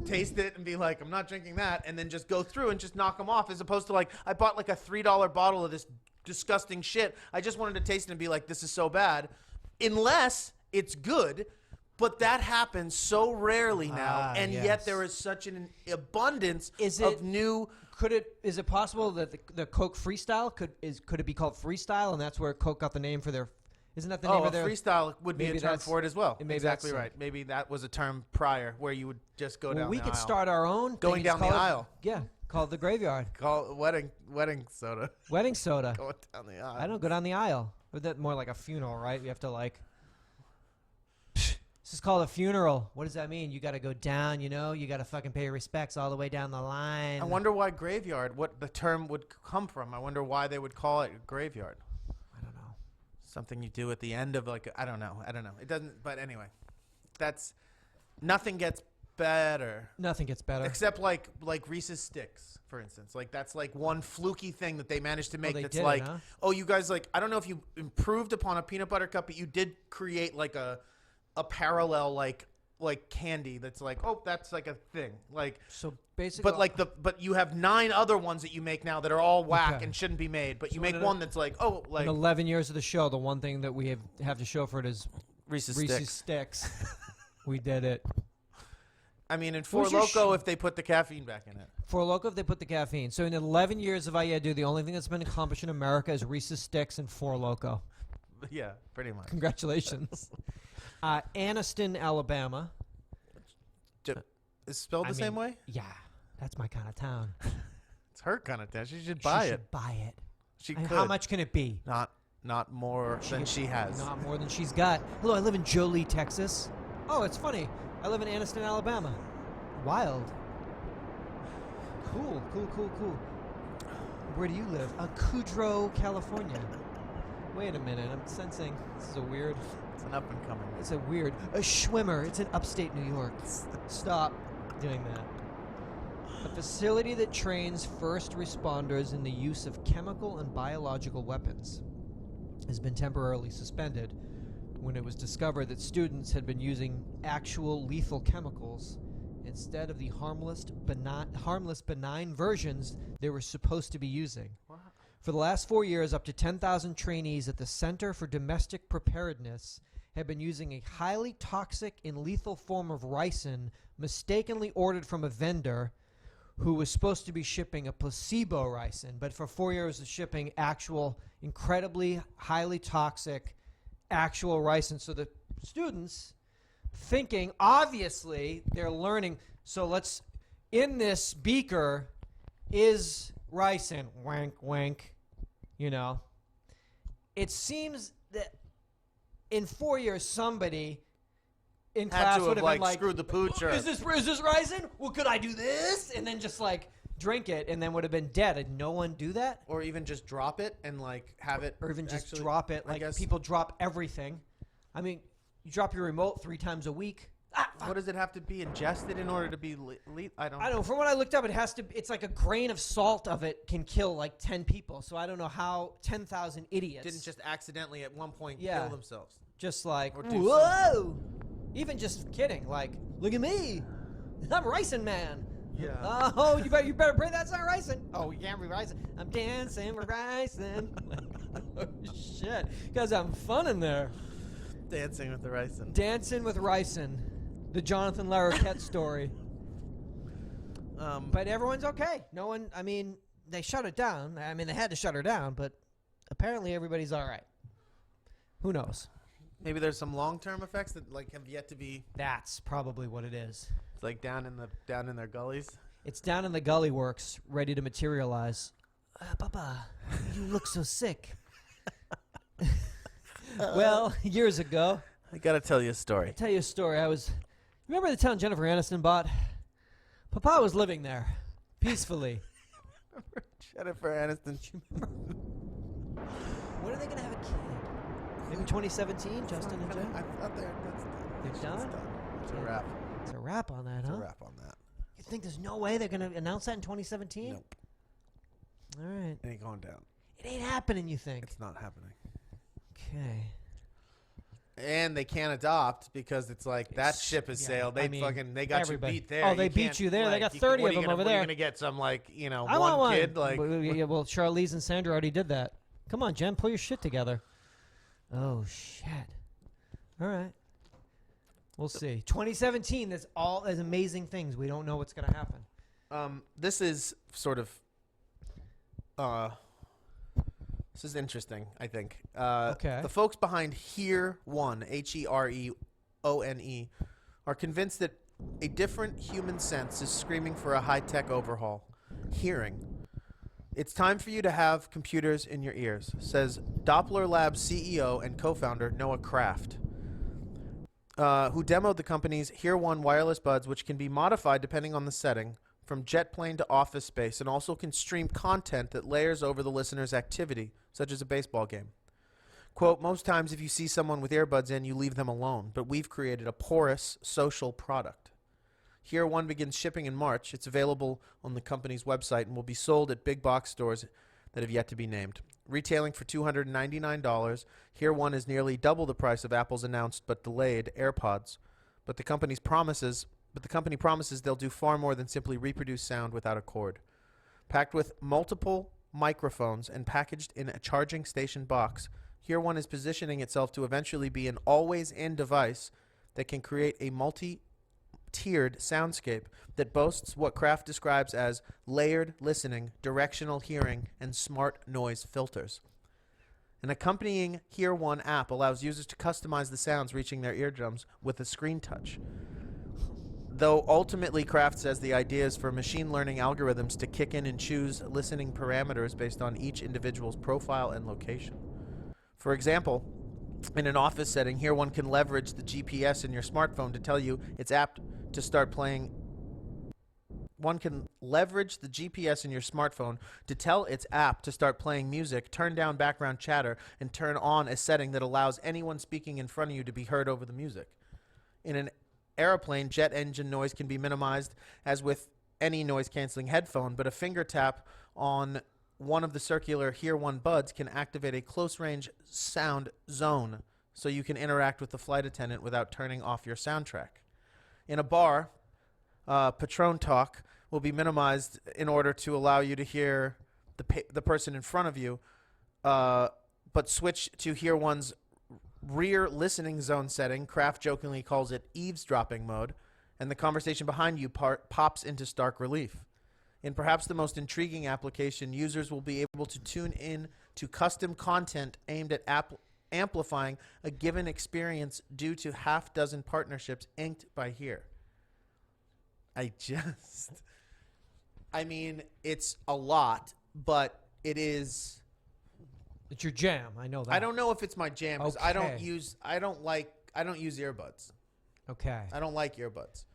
taste it and be like, I'm not drinking that, and then just go through and just knock them off, as opposed to like, I bought like a $3 bottle of this disgusting shit. I just wanted to taste it and be like, this is so bad. Unless it's good. But that happens so rarely now, and yes. yet there is such an abundance Is of it- new. Is it possible that the Coke Freestyle could it be called Freestyle, and that's where Coke got the name for their? Isn't that the name Oh, of their? freestyle would be maybe a term that's- for it as well. maybe Exactly that's it. right. Maybe that was a term prior where you would just go Well, down we the could aisle. start our own. Going thing. down It's the called- aisle. Yeah, called the Graveyard Call it wedding soda. Wedding Soda. Going down the aisle. I don't go down the aisle. Or that more like a funeral, right? You have to like. This is called a funeral. What does that mean? You got to go down. You know, you got to fucking pay your respects all the way down the line. I wonder why graveyard. What the term would come from. I wonder why they would call it graveyard. I don't know. Something you do at the end of like I don't know. It doesn't. But anyway, that's nothing gets better. Nothing gets better. Except like Reese's Sticks, for instance. Like that's like one fluky thing that they managed to make. they That's did it, like, huh? oh, you guys like. I don't know if you improved upon a peanut butter cup, but you did create like a parallel like candy that's like, oh, that's like a thing. Like, So basically, but you have 9 other ones that you make now that are all whack Okay. and shouldn't be made. But you So make in one that's like, oh, like in 11 years of the show, the one thing that we have to show for it is Reese's Reese's Sticks. Sticks. We did it. I mean, in Four Who's your Loko, if they put the caffeine back in it. For Loco, if they put the caffeine. So in 11 years of IEDU, the only thing that's been accomplished in America is Reese's Sticks and Four Loco. Yeah, pretty much. Congratulations. Anniston, Alabama. It's spelled the same way? Yeah, that's my kind of town. It's her kind of thing. She should She buy should it. buy it. She And could. how much can it be? Not more than gets she has. Not more than she's got. Hello, I live in Jolie, Texas. Oh, it's funny. I live in Anniston, Alabama. Wild. Cool. Where do you live? Kudrow, California. Wait a minute. I'm sensing this is a weird. It's an up and coming. It's a weird. A Schwimmer. It's in upstate New York. Stop doing that. A facility that trains first responders in the use of chemical and biological weapons has been temporarily suspended when it was discovered that students had been using actual lethal chemicals instead of the harmless benign versions they were supposed to be using. For the last 4 years, up to 10,000 trainees at the Center for Domestic Preparedness have been using a highly toxic and lethal form of ricin mistakenly ordered from a vendor who was supposed to be shipping a placebo ricin, but for 4 years of shipping actual, incredibly highly toxic, actual ricin. So the students thinking, obviously, they're learning. So in this beaker is ricin, wank, wank. It seems that in 4 years, somebody in Had class to would have have been like, screwed the pooch. Is this Ryzen? Well, could I do this? And then just drink it, and then would have been dead. Did no one do that? Or even just drop it and have it. Or even just actually- drop it. I guess- People drop everything. I mean, you drop your remote 3 times a week. What does it have to be ingested in order to be? I don't. I don't know. From what I looked up, it's like a grain of salt of it can kill 10 people. So I don't know how 10,000 idiots Didn't just accidentally at one point Yeah. kill themselves. just Or do whoa. Even just kidding. Look at me. I'm Ryson Man. Yeah. Oh, you better play that song, Ryson. Oh, you can't be Ryson. I'm dancing with Ryson. Oh, shit. You guys having fun in there. Dancing with the Ryson. Dancing with Ryson. The Jonathan Larroquette story. But everyone's okay. No one, they shut it down. They had to shut her down, but apparently everybody's all right. Who knows? Maybe there's some long-term effects that have yet to be That's probably what it is. down in their gullies. It's down in the gully works, ready to materialize. Papa, you look so sick. Well, years ago, I gotta tell you a story. I'll tell you a story. Remember the town Jennifer Aniston bought? Papa was living there, peacefully. Jennifer Aniston. When are they going to have a kid? Maybe 2017, Justin and Jen? I thought that's They're done? It's a wrap. It's a wrap on that, It's huh? a wrap on that. You think there's no way they're going to announce that in 2017? Nope. All right. It ain't going down. It ain't happening, you think? It's not happening. Okay. And they can't adopt because it's that ship has yeah, sailed. I They mean, they got everybody. you beat there. Oh, they beat can't, you there. They got you 30 what of are you them gonna- over what are there. you gonna get some I want one kid Well, Charlize and Sandra already did that. Come on, Jen, pull your shit together. Oh, shit. All right. We'll see. 2017, there's amazing things. We don't know what's going to happen. This is sort of this is interesting, I think. Okay. The folks behind Hear One, HEREONE, are convinced that a different human sense is screaming for a high-tech overhaul. Hearing. It's time for you to have computers in your ears, says Doppler Labs CEO and co-founder Noah Kraft, who demoed the company's Hear One wireless buds, which can be modified depending on the setting, from jet plane to office space, and also can stream content that layers over the listener's activity, such as a baseball game. Quote, most times if you see someone with earbuds in, you leave them alone, but we've created a porous social product. Hear One begins shipping in March. It's available on the company's website and will be sold at big box stores that have yet to be named. Retailing for $299, Hear One is nearly double the price of Apple's announced but delayed AirPods. But the company promises they'll do far more than simply reproduce sound without a cord. Packed with multiple microphones and packaged in a charging station box, Hear One is positioning itself to eventually be an always-in device that can create a multi-tiered soundscape that boasts what Kraft describes as layered listening, directional hearing, and smart noise filters. An accompanying Hear One app allows users to customize the sounds reaching their eardrums with a screen touch. Though ultimately Kraft says the idea is for machine learning algorithms to kick in and choose listening parameters based on each individual's profile and location. For example, in an office setting, Hear One can leverage the GPS in your smartphone to tell you it's apt to start playing. One can leverage the GPS in your smartphone to tell its app to start playing music, turn down background chatter, and turn on a setting that allows anyone speaking in front of you to be heard over the music. In an airplane, jet engine noise can be minimized as with any noise-canceling headphone, but a finger tap on one of the circular Hear One buds can activate a close-range sound zone so you can interact with the flight attendant without turning off your soundtrack. In a bar, Patron talk will be minimized in order to allow you to hear the person in front of you, but switch to Hear One's rear listening zone setting. Kraft jokingly calls it eavesdropping mode, and the conversation behind you pops into stark relief. In perhaps the most intriguing application, users will be able to tune in to custom content aimed at amplifying a given experience due to half-dozen partnerships inked by Hear. I mean, it's a lot, but it is It's your jam. I know that. I don't know if it's my jam because I don't Okay. use earbuds. Okay. I don't like earbuds.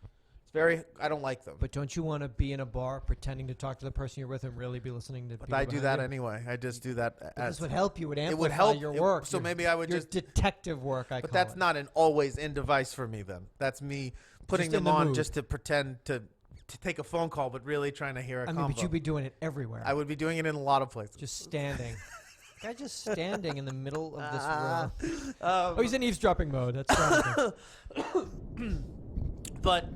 I don't like them. But don't you want to be in a bar pretending to talk to the person you're with and really be listening to? But people I do behind that you? anyway. I just do that. This would help you. It would amplify It would help your work. So your- maybe I would your just. detective work. But that's not an always in device for me. Then that's me putting Just in them the on mood. just to pretend to take a phone call, but really trying to hear a I mean, but convo. you'd be doing it everywhere. I would be doing it in a lot of places. Just standing. Guy just standing in the middle of this room. Um, Oh, he's in eavesdropping mode. That's Jonathan. But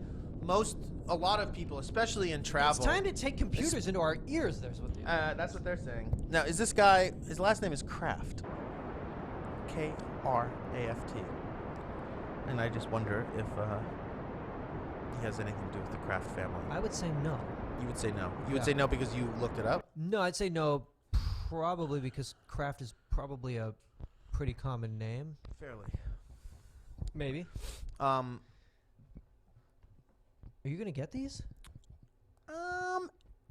a lot of people, especially in travel. It's time to take computers into our ears. There's what. That's what they're saying. Now, is this guy? His last name is Kraft. Kraft. And I just wonder if he has anything to do with the Kraft family. I would say no. You would say no. You would Yeah. say no because you looked it up. No, I'd say no. Probably because Kraft is probably a pretty common name. Fairly. Maybe. Are you gonna get these?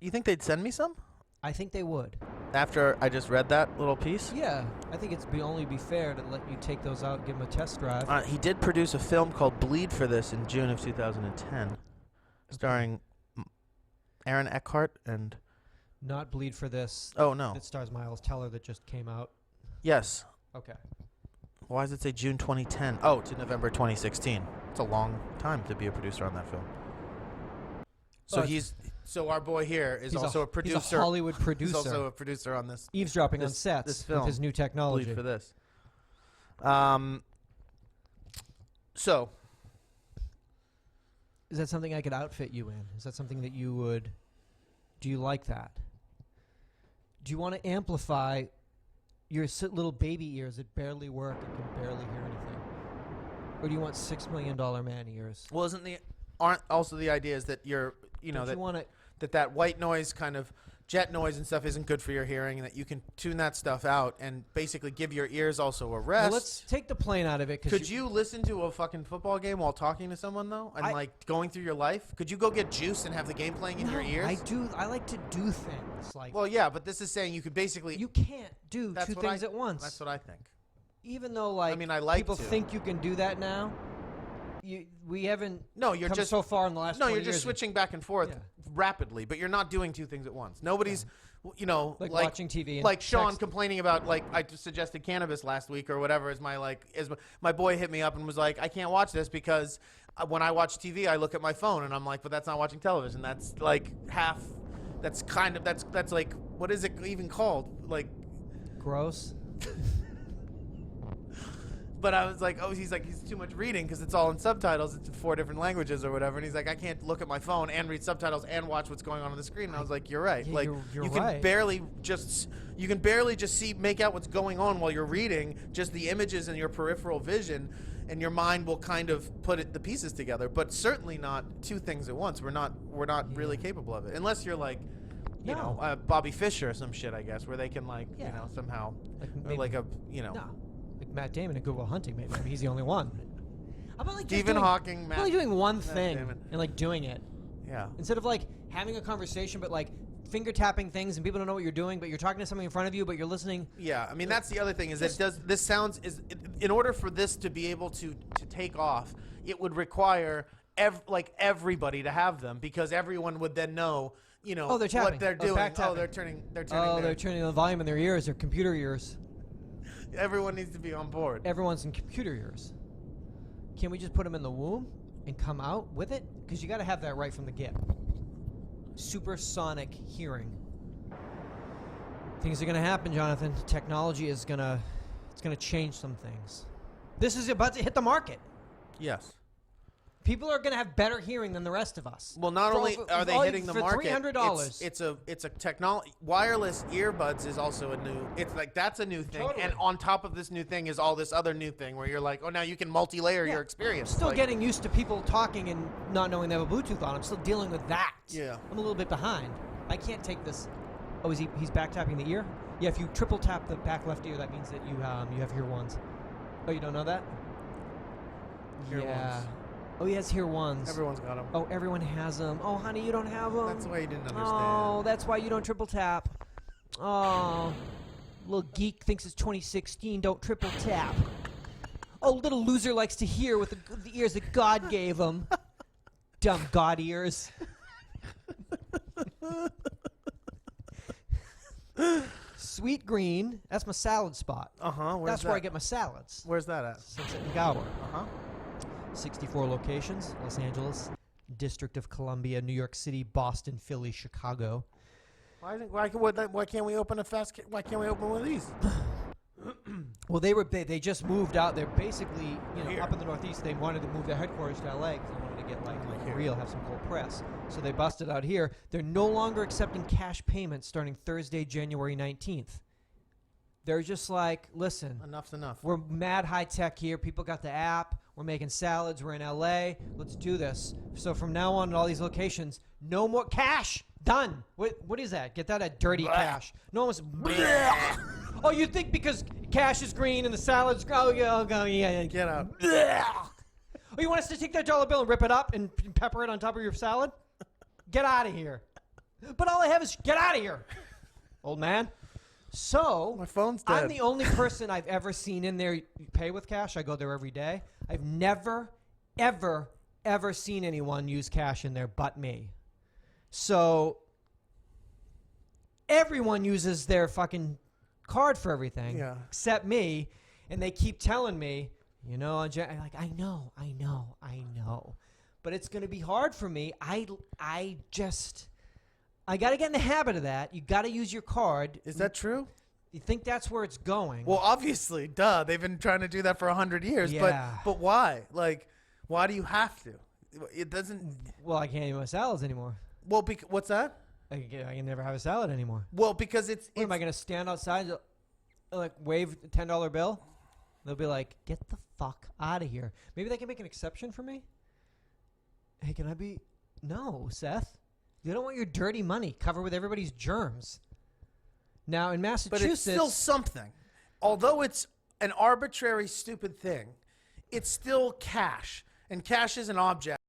You think they'd send me some I think they would. after I just read that little piece? Yeah, I think it's only be fair to let you take those out and give them a test drive. He did produce a film called Bleed for this in June of 2010, starring Aaron Eckhart and. Not Bleed for this. Oh no. That stars Miles Teller that just came out. Yes. Okay. Why does it say June 2010? Oh, to November 2016. It's a long time to be a producer on that film. So so our boy here is also a producer. He's a Hollywood producer. He's also a producer on this. Eavesdropping on this sets film. with his new technology. Bleed for this. So Is that something I could outfit you in? Is that something that you would? Do you like that? Do you want to amplify your little baby ears that barely work and can barely hear anything, or do you want $6 million man ears? well, aren't also the idea is that Don't you want to? that white noise kind of jet noise and stuff isn't good for your hearing, and that you can tune that stuff out and basically give your ears also a rest. Well, let's take the plane out of it. Could you listen to a fucking football game while talking to someone though, and like going through your life? Could you go get juice and have the game playing in your ears? I do. I like to do things like. Well, yeah, but this is saying you could basically. You can't do That's two what things at once. That's what I think. Even though, like, I like people to. think you can do that now. We haven't. No, you're come just so far in the last. No, 20 you're just years. switching back and forth rapidly, but you're not doing two things at once. Nobody's, Like watching TV and like Sean text. complaining about like I just suggested cannabis last week or whatever. My boy hit me up and was like, I can't watch this because when I watch TV, I look at my phone, and I'm like, but that's not watching television. That's like half. That's kind of that's like what is it even called? Like. Gross. But I was like, he's too much reading because it's all in subtitles. It's in 4 different languages or whatever. And he's like, I can't look at my phone and read subtitles and watch what's going on the screen. And I was like, you're right. Yeah, like you're you can right. barely just make out what's going on while you're reading, just the images in your peripheral vision, and your mind will kind of put the pieces together. But certainly not two things at once. We're not really capable of it unless you're like. You know, Bobby Fischer or some shit, I guess, where they can somehow, Like or maybe- like a No, like Matt Damon and Good Will Hunting. Maybe. I mean, he's the only one. How about like just Stephen doing- Hawking, Matt. Only doing one thing Damon. and like doing it Yeah. instead of like having a conversation, but like finger tapping things and people don't know what you're doing, but you're talking to somebody in front of you, but you're listening. Yeah, I mean that's the other thing is in order for this to be able to take off, it would require everybody to have them because everyone would then know Oh, they're tapping. what they're Oh, doing. back Oh, tapping. they're turning. Oh, their- they're turning the volume in their ears, their computer ears. Everyone needs to be on board. Everyone's in computer ears. Can we just put them in the womb and come out with it? Because you got to have that right from the get. Supersonic hearing. Things are gonna happen, Jonathan. Technology is gonna change some things. This is about to hit the market. Yes. People are gonna have better hearing than the rest of us. Well, not only are they hitting the for market, $300. it's a technology. Wireless earbuds is also a new. It's like that's a new thing, Totally. and on top of this new thing is all this other new thing where you're like, oh, now you can multi-layer your experience. Still Like, getting used to people talking and not knowing they have a Bluetooth on. I'm still dealing with that. Yeah. I'm a little bit behind. I can't take this. Oh, he's back tapping the ear? Yeah, if you triple tap the back left ear, that means that you have hear ones. Oh, you don't know that? Hear yeah. ones. Oh, he has hear ones. Everyone's got them. Oh, everyone has them. Oh, honey, you don't have them. That's why you didn't understand. Oh, that's why you don't triple tap. Oh, Little geek thinks it's 2016. Don't triple tap. Oh, little loser likes to hear with the ears that God gave him. Dumb God ears. Sweet Green. That's my salad spot. Where's That's where I get my salads. Where's that at? Sunset and Gower. 64 64 locations: Los Angeles, District of Columbia, New York City, Boston, Philly, Chicago. Why can't we open why can't we open one of these? Well, they just moved out. They're basically, Here. up in the Northeast. They wanted to move their headquarters to LA because they wanted to get like Here. real, have some cool press. So they busted out here. They're no longer accepting cash payments starting Thursday, January 19th. They're just like, listen, Enough's enough. we're mad high tech here. People got the app. We're making salads. We're in LA. Let's do this. So from now on, at all these locations, no more cash. Done. What is that? Get that at dirty cash. No one's. Oh, you think because cash is green and the salad's yeah. Get out. Oh, you want us to take that dollar bill and rip it up and pepper it on top of your salad? Get out of here. But all I have is get out of here, old man. So My phone's dead. I'm the only person I've ever seen in there pay with cash. I go there every day. I've never, ever, ever seen anyone use cash in there but me. So everyone uses their fucking card for everything except me, and they keep telling me, I'm like, I know, but it's gonna be hard for me. I got to get in the habit of that. You got to use your card. Is that true? You think that's where it's going? Well, obviously, duh. They've been trying to do that for 100 years. Yeah. But why? Like, why do you have to? It doesn't. Well, I can't eat my salads anymore. Well, what's that? I can never have a salad anymore. Well, because it's. What, am I going to stand outside and, like, wave a $10 bill? They'll be like, get the fuck out of here. Maybe they can make an exception for me? Hey, can I be... No, Seth. You don't want your dirty money covered with everybody's germs. Now, in Massachusetts... But it's still something. Although it's an arbitrary, stupid thing, it's still cash. And cash is an object.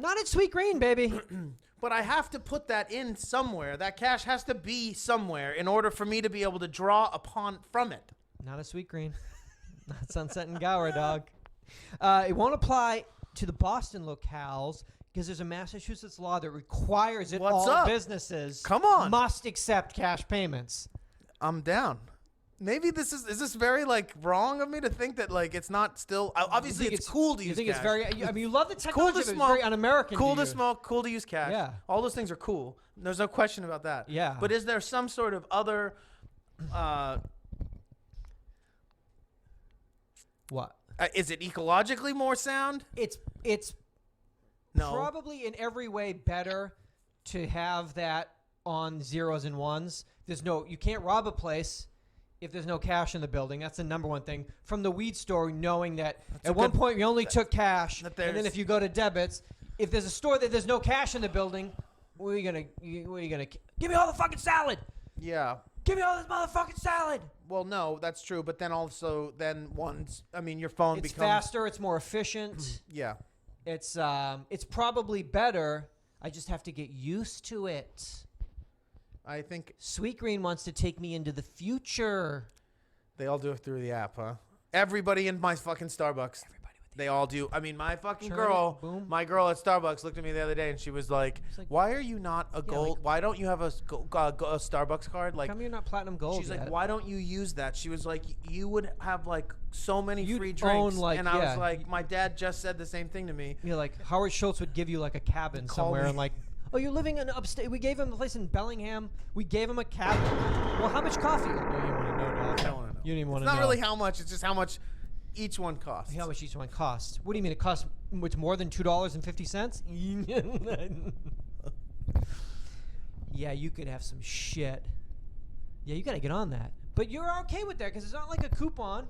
Not at Sweet Green, baby. But I have to put that in somewhere. That cash has to be somewhere in order for me to be able to draw upon from it. Not a Sweet Green. Not Sunset and Gower, dog. It won't apply to the Boston locales because there's a Massachusetts law that requires that What's all up? businesses Come on. must accept cash payments. I'm down. Maybe is this very like wrong of me to think that like it's not still obviously think it's cool to use You think cash. it's very? I mean, you love the cool technology, to but it's smoke, very un-American. cool to use. smoke, cool to use cash. Yeah. All those things are cool. There's no question about that. Yeah. But is there some sort of other What? is it ecologically more sound? It's No. probably in every way better to have that on zeros and ones. You can't rob a place if there's no cash in the building. That's the number one thing. From the weed store, knowing that at one point you only took cash, and then there's- if you go to debits, if there's a store that there's no cash in the building, what are you gonna give me all the fucking salad? Yeah. Give me all this motherfucking salad. Well, no, that's true. But then also, your phone It's becomes faster. It's more efficient. Yeah. It's probably better. I just have to get used to it. I think Sweet Green wants to take me into the future. they all do it through the app, huh? Everybody in my fucking Starbucks. They all do. I mean, my fucking Turn girl, it, boom. my girl at Starbucks looked at me the other day and she was like, like, "Why are you not a gold? like- why don't you have a Starbucks card?" Like, How come you're not platinum gold she's yet? like, "Why don't you use that?" She was like, "You would have like so many You'd free own, drinks." like, and I yeah. was like, "My dad just said the same thing to me." You're like, Howard Schultz would give you like a cabin Call somewhere me. and like, oh, you're living in upstate. We gave him a place in Bellingham. We gave him a cabin. Well, how much coffee? Like, no, you want to know, dog. I don't want to know. You didn't even want It's to know. not really how much. It's just how much each one costs. How much each one costs. What do you mean it costs much more than $2.50? Yeah, you could have some shit. Yeah, you got to get on that. But you're okay with that because it's not like a coupon.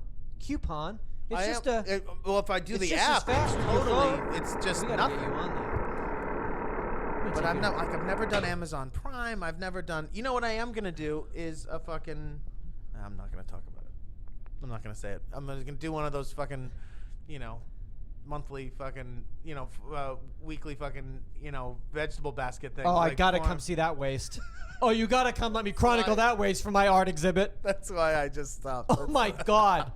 It's I just am- a... well, if I do it's the just as app, fast it's with your totally, phone. it's just we got to nothing. get you on there. But I'm not like I've never done Amazon Prime. I've never done. You know what I am gonna do is a fucking. I'm not gonna talk about it. I'm not gonna say it. I'm gonna do one of those fucking, monthly fucking, weekly fucking, vegetable basket things. Oh, I like gotta farm- come see that waste. Oh, you gotta come let me chronicle that waste for my art exhibit. That's why I just stopped. Oh my God.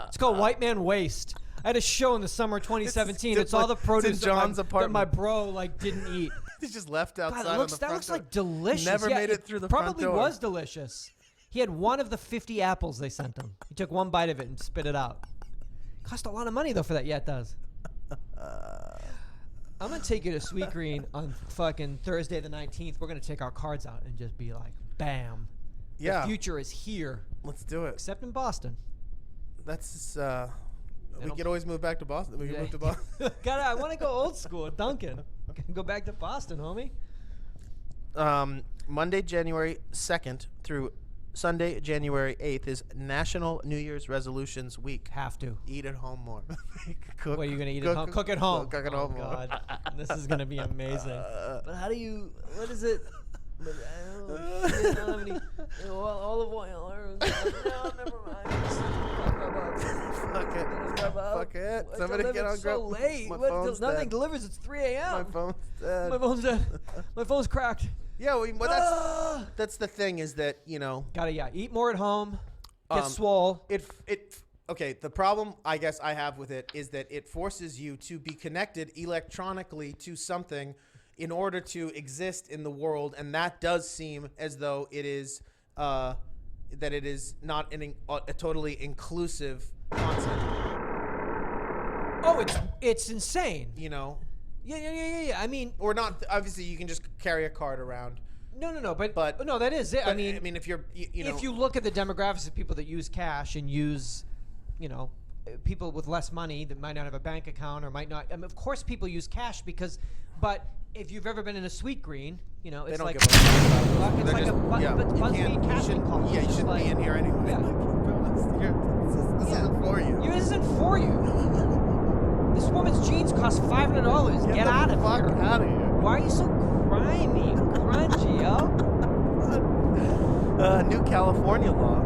It's called White Man Waste. I had a show in the summer 2017. It's all the produce in John's that my apartment. bro didn't eat. He just left outside. God, on the that front looks door. like delicious. Never Yeah, made it through the front probably door. was delicious. He had one of the 50 apples they sent him. He took one bite of it and spit it out. Cost a lot of money though for that. Yeah, it does. I'm gonna take you to Sweet Green on fucking Thursday the 19th. We're gonna take our cards out and just be like, bam. Yeah. The future is here, Let's do it. except in Boston. That's we It'll- could always move back to Boston. We can move to Boston. I want to go old school at Duncan. Go back to Boston, homie. Monday, January 2nd through Sunday, January 8th is National New Year's Resolutions Week. Have to. Eat at home more. Cook, What are you gonna eat at home? Cook at home. Cook at Oh, home more. God. This is gonna be amazing. But how do you? What is it? But I don't have any olive oil. No, never mind. Fuck it. Fuck it. Somebody get on so Grub. late. My What, phone's nothing dead. delivers. It's 3 a.m. My phone's dead. My phone's dead. My phone's cracked. Yeah, well, that's the thing is that, Gotta eat more at home. Get Um, swole. Okay, the problem I guess I have with it is that it forces you to be connected electronically to something in order to exist in the world, and that does seem as though it is that it is not a totally inclusive concept. Oh, it's insane. Yeah. I mean, Or not. Obviously, you can just carry a card around. no. But no, that is it. But, I mean, if you're, if you look at the demographics of people that use cash and use, people with less money that might not have a bank account or might not. I mean, of course, people use cash but if you've ever been in a Sweet Green, they it's don't like give a fuck about it. it's They're like just- a yeah, you BuzzFeed can't- you casting shouldn't- call. Yeah, you It's shouldn't like- be in here anyway. Yeah. This Yeah. isn't for you. This isn't for you. This woman's jeans cost $500. Get out of fuck here. out of here. Why are you so grimy and grungy, yo? New California law.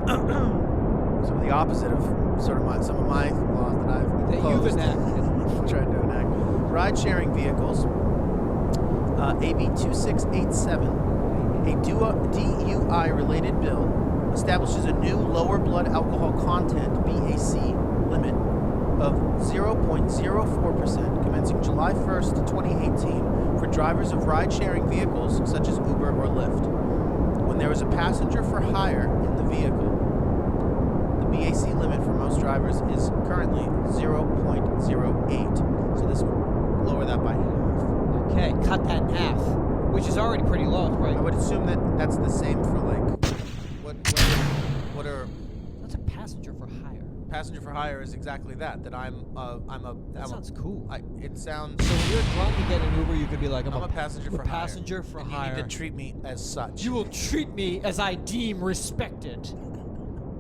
Some of the opposite of some of my laws that I've That you've proposed. enacted. Try doing that. Ride-sharing vehicles. AB 2687, a DUI-related bill, establishes a new lower blood alcohol content (BAC) limit of 0.04% commencing July 1st, 2018, for drivers of ride-sharing vehicles such as Uber or Lyft. When there is a passenger for hire in the vehicle, the BAC limit for most drivers is currently 0.08. So this would lower that by half. Okay, cut that in half, which is already pretty low, right? I would assume that that's the same for like what are That's a passenger for hire. passenger for hire is exactly that. That That sounds cool. It sounds. So when you're drunk and get an Uber, you could be like, I'm a passenger for hire. passenger for and hire. You need to treat me as such. You will treat me as I deem respected,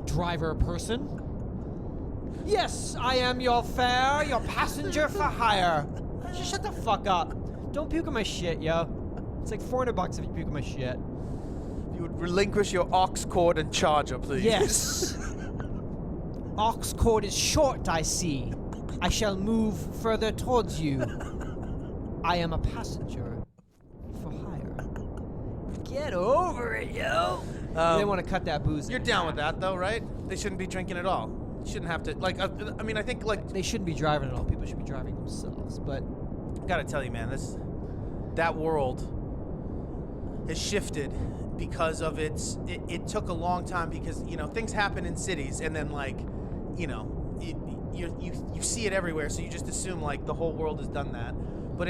driver person. Yes, I am your fare, your passenger for hire. Just shut the fuck up. Don't puke on my shit, yo. It's like $400 if you puke on my shit. You would relinquish your aux cord and charger, please. Yes. Aux cord is short, I see. I shall move further towards you. I am a passenger for hire. Get over it, yo. They want to cut that booze. You're down with that, though, right? They shouldn't be drinking at all. You shouldn't have to. Like, I mean, I think like They shouldn't be driving at all. People should be driving themselves. But gotta tell you, man, that world has shifted because of it took a long time because things happen in cities and then like you see it everywhere, so you just assume like the whole world has done that, but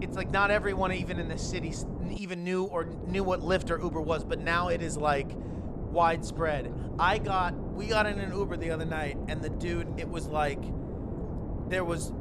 it's like not everyone even in the cities even knew what Lyft or Uber was, but now it is like widespread. We got in an Uber the other night and the dude, it was like he was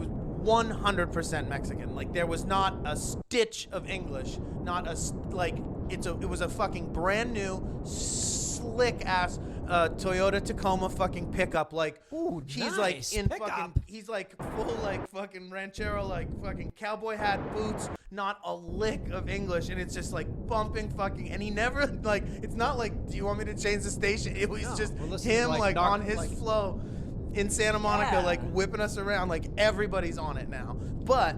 100% Mexican. Like there was not a stitch of English. It was a fucking brand new, slick ass Toyota Tacoma fucking pickup. Like Ooh, he's nice. like in Pickup. fucking, he's like full like fucking ranchero, like fucking cowboy hat, boots, not a lick of English, and it's just like bumping fucking. And he never like, it's not like, do you want me to change the station? It was just we're listening to, him like Narc- on his flow in Santa Monica, Yeah. like whipping us around. Like everybody's on it now. But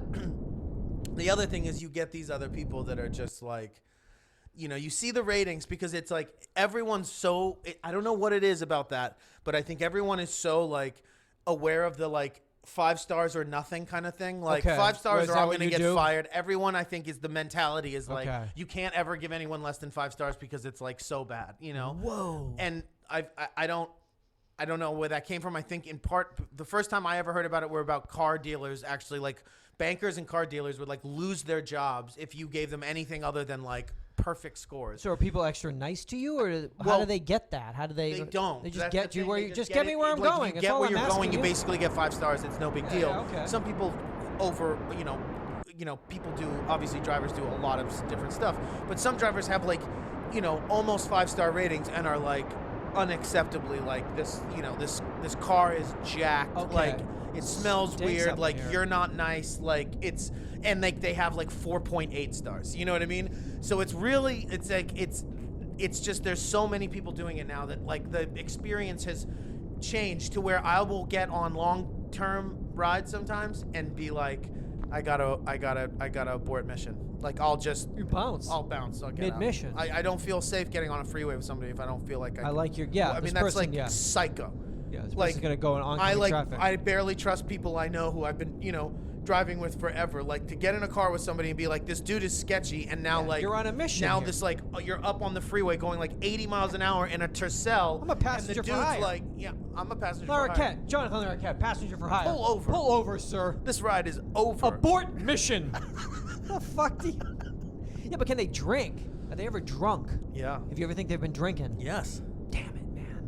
the other thing is you get these other people that are just like, you see the ratings because it's like everyone's so, I don't know what it is about that, but I think everyone is so like aware of the like 5 stars or nothing kind of thing. Like Okay. 5 stars Is or that I'm what going to you get do? fired. Everyone, I think, is the mentality is like, Okay. you can't ever give anyone less than 5 stars because it's like so bad, Whoa. And I don't know where that came from. I think in part, the first time I ever heard about it were about car dealers actually, like bankers and car dealers would like lose their jobs if you gave them anything other than like perfect scores. So are people extra nice to you, or how Well, do they get that? How do they? They don't. They just That's get the you thing. where They you just get get me it. where I'm Like, going. You That's get all where I'm you're asking going. You you. basically get 5 stars. It's no big deal. yeah, okay. Some people people do. Obviously, drivers do a lot of different stuff. But some drivers have like, almost 5-star ratings and are like unacceptably like this. This car is jacked. Okay. Like it smells Stinks weird. up Like here. you're not nice. Like it's, and like they have like 4.8 stars. You know what I mean? So it's really, it's like it's just there's so many people doing it now that like the experience has changed to where I will get on long-term rides sometimes and be like, I gotta abort mission. Like I'll bounce. I'll bounce. I'll get out. Mid-mission. I don't feel safe getting on a freeway with somebody if I don't feel like I. I can. like your I this mean that's person, like yeah. psycho. Yeah, this Like person's gonna go in I oncoming like traffic. I barely trust people I know who I've been driving with forever. Like to get in a car with somebody and be like, this dude is sketchy, and now Yeah, like you're on a mission Now here. this like you're up on the freeway going like 80 miles an hour in a Tercel. I'm a passenger and the for dude's hire. like, yeah, I'm a passenger for hire. Larroquette, Jonathan Larroquette, passenger for hire. Pull over. Pull over, sir. This ride is over. Abort mission. The fuck do you? Yeah, but can they drink? Are they ever drunk? Yeah. If you ever think they've been drinking? Yes. Damn it, man.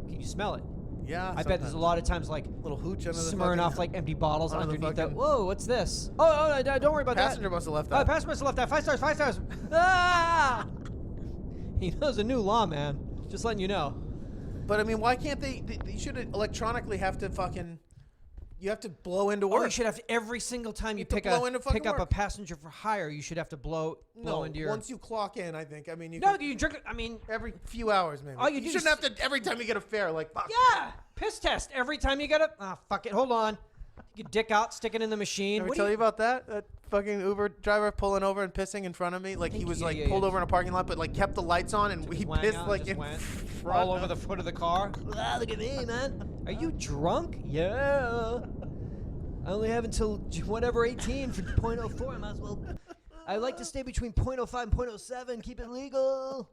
Can you smell it? Yeah. I bet there's a lot of times like little hooch under the smearing fucking- off like empty bottles under the underneath that. fucking- Whoa, what's this? Oh, don't worry about Passenger that. must have left Oh, that. passenger must have left that. 5 stars, 5 stars. Ah! He knows a new law, man. Just letting you know. But I mean, why can't they should electronically have to fucking. You have to blow into work. Oh, you should have to, every single time you have to pick blow into fucking pick up a work. passenger for hire, you should have to blow no, into your. once you clock in, I think. I mean, you No, can, you drink it. I mean, every few hours, maybe. All you do shouldn't is- have to every time you get a fare. Like, fuck. yeah, piss test every time you get a. Ah, fuck it. Hold on. Your dick out, stick it in the machine. Did I What tell do you about that? That fucking Uber driver pulling over and pissing in front of me. Like he was like pulled over in a parking lot, but like kept the lights on and he wang pissed out, like just in went front all over of- the foot of the car. Ah, look at me, man. Are you drunk? Yeah. I only have until whatever 18 for 0.04. I might as well. I like to stay between 0.05 and 0.07. Keep it legal.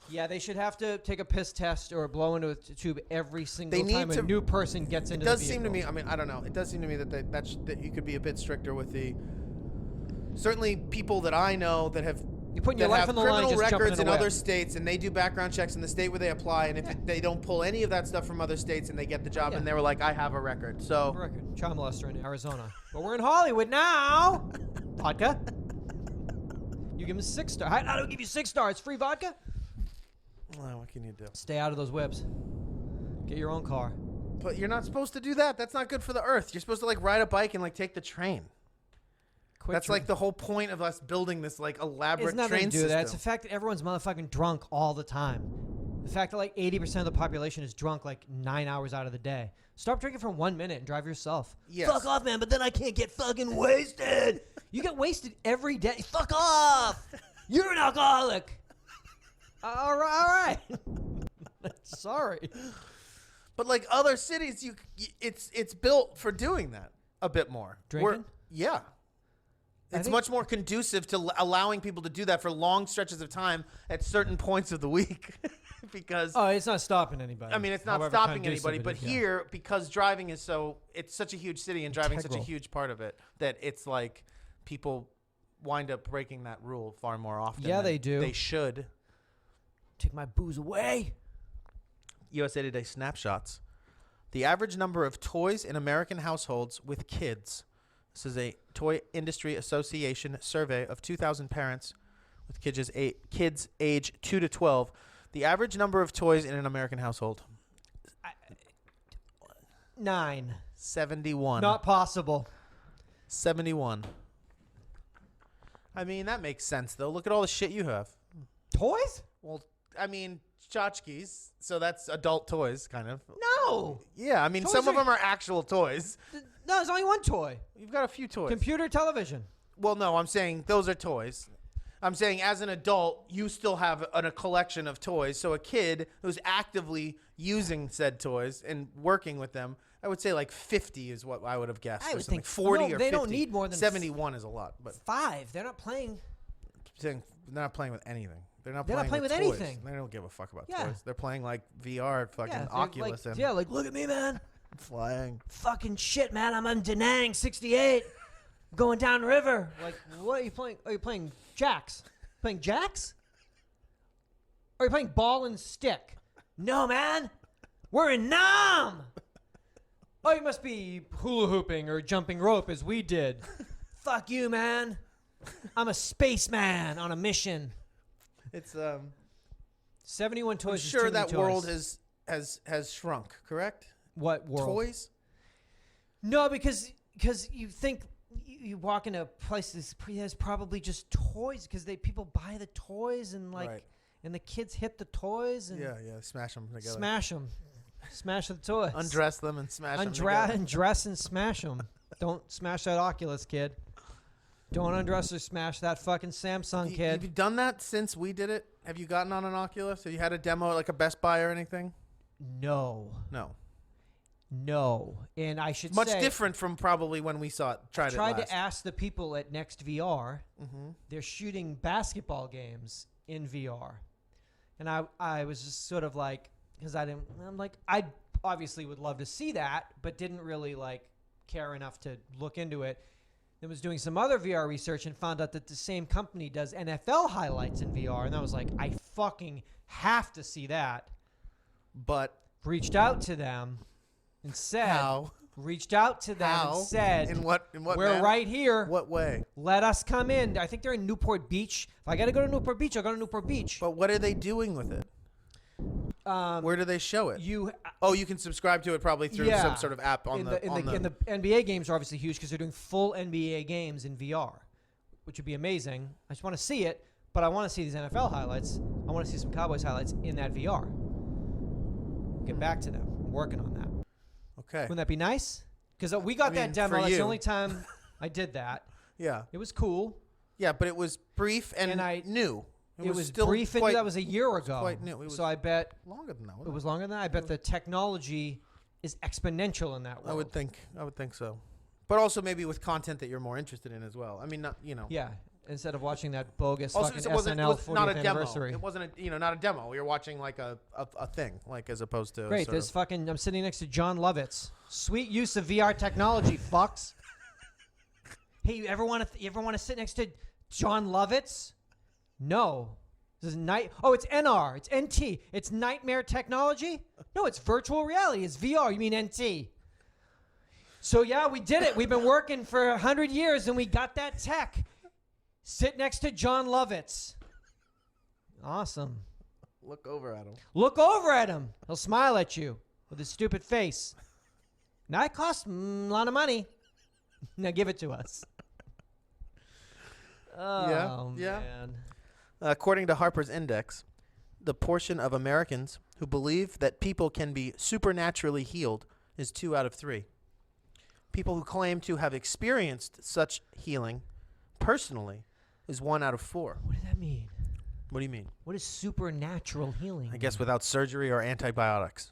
Yeah, they should have to take a piss test or blow into a tube every single They time need a to- new person gets It into does the seem to vehicle. me. I mean, I don't know. It does seem to me that that you could be a bit stricter with the. Certainly, people that I know that have You're putting that your life have on the line criminal just jumping records in in a other whip. states, and they do background checks in the state where they apply, and if they don't pull any of that stuff from other states, and they get the job, Yeah. and they were like, "I have a record," so Record. Child molester in Arizona. But we're in Hollywood now. Vodka. You give him 6 stars. I don't give you 6 stars. Free vodka? well, what can you do? Stay out of those whips. Get your own car. But you're not supposed to do that. That's not good for the earth. You're supposed to like ride a bike and like take the train. Quit That's like the whole point of us building this like elaborate It's nothing train to do with system. that. It's the fact that everyone's motherfucking drunk all the time. The fact that like 80% of the population is drunk like 9 hours out of the day. Stop drinking for 1 minute and drive yourself. Yes. Fuck off, man, but then I can't get fucking wasted. You get wasted every day. Fuck off. You're an alcoholic. All right. Sorry. But like other cities, it's built for doing that a bit more. Drinking? Yeah. It's think- much more conducive to allowing people to do that for long stretches of time at certain points of the week. Because Oh, it's not stopping anybody. I mean, it's not However stopping conducive anybody, it but is, yeah. here, because driving is it's such a huge city and driving is such a Integral. huge part of it that it's like people wind up breaking that rule far more often. Yeah, than they do. They should. Take my booze away. USA Today snapshots. The average number of toys in American households with kids. This is a Toy Industry Association survey of 2,000 parents with kids age 2 to 12. The average number of toys in an American household. 9. 71. Not possible. 71. I mean, that makes sense, though. Look at all the shit you have. Toys? Well, I mean, tchotchkes, so that's adult toys, kind of. No. Yeah, I mean, Toys some of are- them are actual toys. No, there's only one toy. You've got a few toys. Computer, television. Well, no, I'm saying those are toys. I'm saying as an adult, you still have a collection of toys. So a kid who's actively using said toys and working with them, I would say like 50 is what I would have guessed. I or would something. think 40 no, or they 50. don't need more than 71 is a lot, but 5. They're not playing. they're not playing with anything. They're not They're not playing playing with toys. anything. They don't give a fuck about Yeah. toys. They're playing like VR, fucking Yeah, they're Oculus, like, and yeah, like look at me, man. flying. Fucking shit, man. I'm on Da Nang 68, going down the river. Like, what are you playing? Are you playing jacks? Playing jacks? Or are you playing ball and stick? No, man. We're in Nam. Oh, you must be hula hooping or jumping rope as we did. Fuck you, man. I'm a spaceman on a mission. It's 71 toys. I'm is too sure many that toys. world has shrunk. Correct? What world? Toys. No, because you think you walk into a place that's probably just toys because people buy the toys and like Right. and the kids hit the toys and Yeah, smash them together. smash them, smash the toys, Undress them and smash them together. undress and smash them. Don't smash that Oculus, kid. Don't undress or smash that fucking Samsung, Have kid. you done that since we did it? Have you gotten on an Oculus? Have you had a demo at like a Best Buy or anything? No, No. and I should Much say different from probably when we saw it. I Tried tried it last. to ask the people at Next VR. Mm-hmm. They're shooting basketball games in VR. And I was just sort of like, because I'm like, I obviously would love to see that, but didn't really like care enough to look into it. Then was doing some other VR research and found out that the same company does NFL highlights in VR. And I was like, I fucking have to see that. But Reached out to them and said, how? reached out to them How? and said, In what we're manner? right here. What way? Let us come in. I think they're in Newport Beach. If I got to go to Newport Beach, I'll go to Newport Beach. But what are they doing with it? Where do they show it? You You can subscribe to it probably through Yeah. some sort of app on in the the NBA games are obviously huge because they're doing full NBA games in VR, which would be amazing. I just want to see it, but I want to see these NFL highlights. I want to see some Cowboys highlights in that VR. Get back to them. I'm working on that. Okay. Wouldn't that be nice? Because we got I that mean, demo. for That's the you. only time I did that. Yeah. It was cool. Yeah, but it was brief and, And I- new. It was still brief, and quite that was a year ago. quite new. It was So I bet longer than that. it wasn't was longer than that. I bet the technology is exponential in that world. I would think so. But also maybe with content that you're more interested in as well. I mean, not Yeah. Instead of watching that bogus Also, fucking it wasn't, SNL it was 40th not a demo. anniversary. It wasn't not a demo. You're watching like a thing, like as opposed to Great. sort This of- fucking. I'm sitting next to John Lovitz. Sweet use of VR technology, fucks. Hey, you ever want to sit next to John Lovitz? No. This is it's NR. It's NT. It's nightmare technology? No, it's virtual reality. It's VR. You mean NT. So yeah, we did it. We've been working for 100 years and we got that tech. Sit next to John Lovitz. Awesome. look over at him. Look over at him. He'll smile at you with his stupid face. Now it costs a lot of money. Now give it to us. Oh, yeah. man. According to Harper's Index, the portion of Americans who believe that people can be supernaturally healed is 2 out of 3. People who claim to have experienced such healing personally is 1 out of 4. What does that mean? What do you mean? What is supernatural healing? I guess without surgery or antibiotics.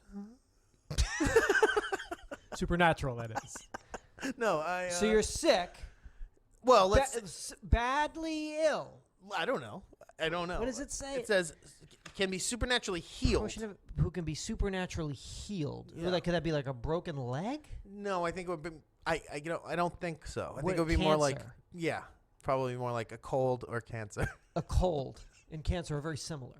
supernatural, that is. No, I. So you're sick, well, let's. badly ill. I don't know. What does it say? It says can be supernaturally healed. Portion of who can be supernaturally healed. Yeah. Like, could that be like a broken leg? No, I think it would be. I don't think so. I What, think it would be more like cancer? probably more like a cold or cancer. A cold and cancer are very similar.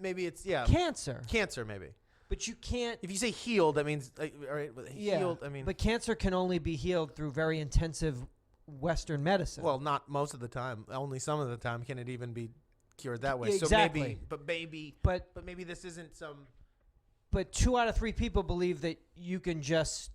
Maybe it's Cancer. cancer maybe. But you can't. If you say healed, that means all right. Yeah. Healed. I mean, But cancer can only be healed through very intensive Western medicine. well, not most of the time. Only some of the time can it even be cured that way. Yeah, exactly. So maybe, but but maybe this isn't some. but 2 out of 3 people believe that you can just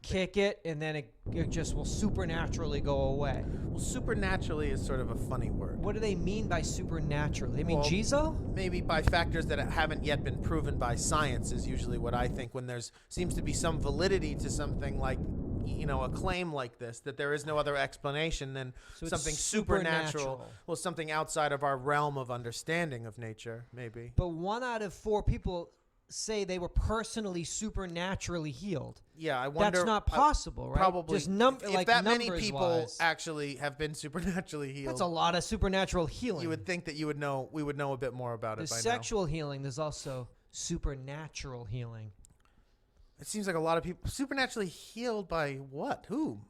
kick it and then it just will supernaturally go away. Well, supernaturally is sort of a funny word. What do they mean by supernatural? They mean Well, Jizo? Maybe by factors that haven't yet been proven by science is usually what I think when there's seems to be some validity to something like a claim like this, that there is no other explanation than So it's something supernatural. Well, something outside of our realm of understanding of nature, maybe. But 1 out of 4 people say they were personally supernaturally healed. Yeah, I wonder. That's not possible, right? Probably. Just if that many numbers people wise, actually have been supernaturally healed, that's a lot of supernatural healing. you would think that you would know. We would know a bit more about it There's by sexual healing. There's also supernatural healing. now. It seems like a lot of people supernaturally healed by what? Who?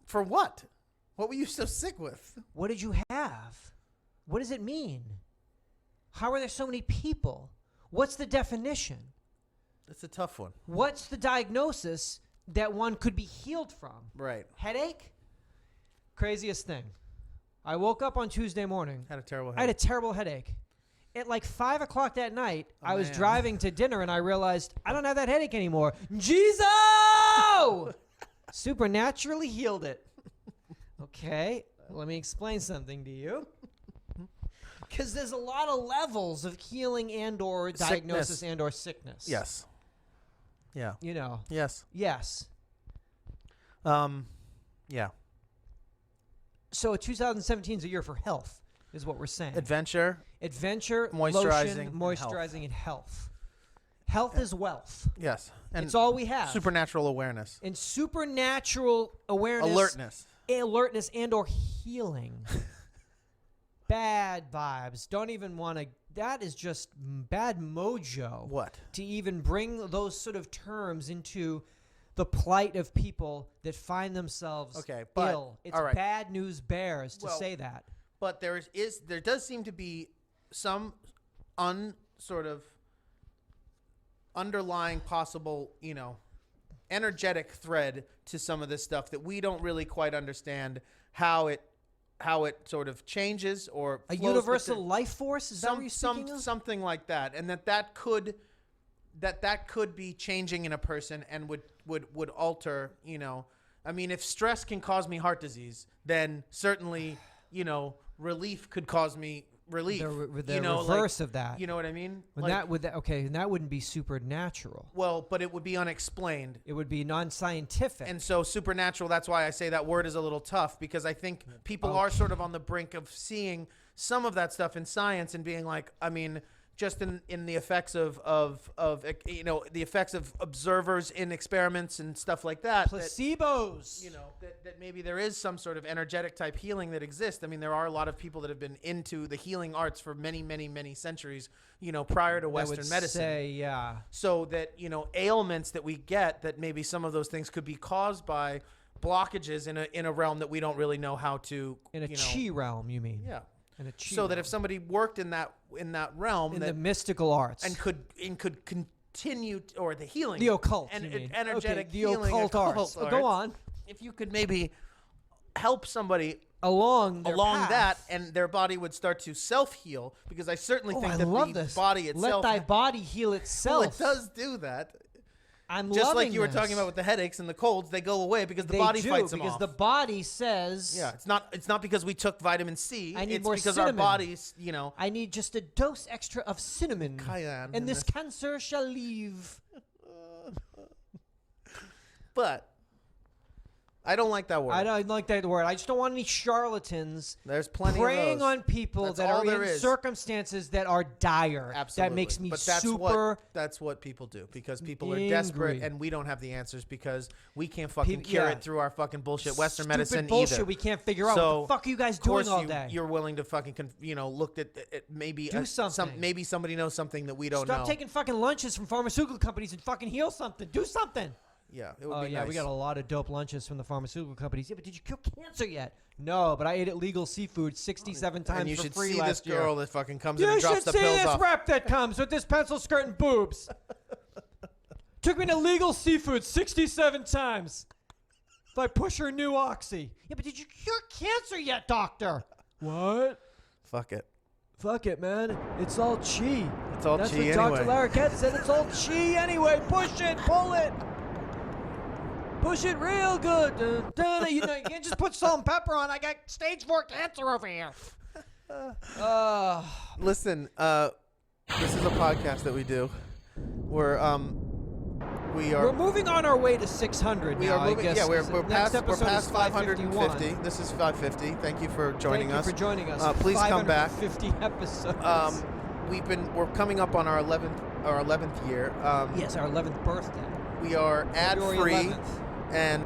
For what? What were you so sick with? What did you have? What does it mean? How are there so many people? What's the definition? That's a tough one. What's the diagnosis that one could be healed from? Right. Headache? Craziest thing. I woke up on Tuesday morning. Had a terrible I had a headache. terrible headache. At like 5 o'clock that night, Oh, I was man. driving to dinner and I realized I don't have that headache anymore. Jesus! Supernaturally healed it. Okay, let me explain something to you. Because there's a lot of levels of healing and or diagnosis Sickness. and or sickness. Yes. Yeah. You know. Yes. Yes. Yeah. So 2017 is a year for health, is what we're saying. Adventure. Adventure, Moisturizing, lotion, moisturizing, and health. Health is wealth. Yes. And It's all we have. supernatural awareness. And supernatural awareness, Alertness. and or healing. Bad vibes. Don't even want to. That is just bad mojo. What? To even bring those sort of terms into the plight of people that find themselves Okay, but- ill. It's all right. bad news bears to Well, say that. But there does seem to be some sort of underlying possible, energetic thread to some of this stuff that we don't really quite understand how it sort of changes or A flows universal within- life force? Is that what you're speaking of? something like that, and that could be changing in a person and would alter. I mean, if stress can cause me heart disease, then certainly relief could cause me relief. The you know, reverse of that. You know what I mean? When Like, that would that okay, and that wouldn't be supernatural. well, but it would be unexplained. It would be non-scientific. And so supernatural, that's why I say that word is a little tough, because I think people are sort of on the brink of seeing some of that stuff in science and being like, I mean, just in the effects of you know, the effects of observers in experiments and stuff like that. Placebos. You know, that maybe there is some sort of energetic type healing that exists. I mean, there are a lot of people that have been into the healing arts for many, many, many centuries, you know, prior to Western medicine. Yeah. So that, you know, ailments that we get, that maybe some of those things could be caused by blockages in a realm that we don't really know how to, In a you know, chi realm, you mean? yeah. In a chi So that realm. if somebody worked in that realm in that the mystical arts and could continue or the healing, the occult, and you mean. energetic okay, the healing, occult arts. arts, Go on. if you could maybe help somebody Along their along that, path. and their body would start to self-heal, because I certainly Oh, think I that love the this. body itself, Let thy body heal well, itself. it does do that. I'm Just loving like you were this. talking about with the headaches and the colds, they go away because the They body do, fights them because off. the body says, Yeah, it's not because we took vitamin C. I need it's more because cinnamon. our bodies, you know. I need just a dose extra of cinnamon, Cayenne in and this this. cancer shall leave. But I don't like that word. I don't like that word. I just don't want any charlatans There's plenty preying of those. on people That's that all are there in is. circumstances that are dire. Absolutely. That makes me but that's super. that's what people do, because people are desperate, angry. and we don't have the answers because we can't fucking Peop- cure yeah. it through our fucking bullshit Western Stupid medicine bullshit either. we can't figure out. So, What the fuck are you guys Of course, doing all day? you're willing to fucking look at maybe Do something. maybe somebody knows something that we don't Stop know. taking fucking lunches from pharmaceutical companies and fucking heal something. Do something. Yeah, it would Oh be yeah, nice. we got a lot of dope lunches from the pharmaceutical companies. Yeah, but did you cure cancer yet? No, but I ate illegal seafood 67 times and you for should free see last this year. girl that fucking comes in You and drops should the see pills this off. rep that comes with this pencil skirt and boobs. Took me to legal seafood 67 times. If I push her new oxy. Yeah, but did you cure cancer yet, doctor? What? Fuck it. Fuck it, man. It's all chi. It's all That's chi what anyway. Dr. Larroquette said. It's all chi anyway. Push it. Pull it. Push it real good. Dun, dun. You know, you can't just put salt and pepper on. I got stage 4 cancer over here. Listen, this is a podcast that we do. We're We're moving on our way to 600 we now, are moving. I guess. Yeah, we're Next past episode is 550. This is 550. Thank you for joining Thank us. you for joining us. Please come back. 550 episodes. We're coming up on our 11th year. Yes, our 11th birthday. We are ad February free 11th. and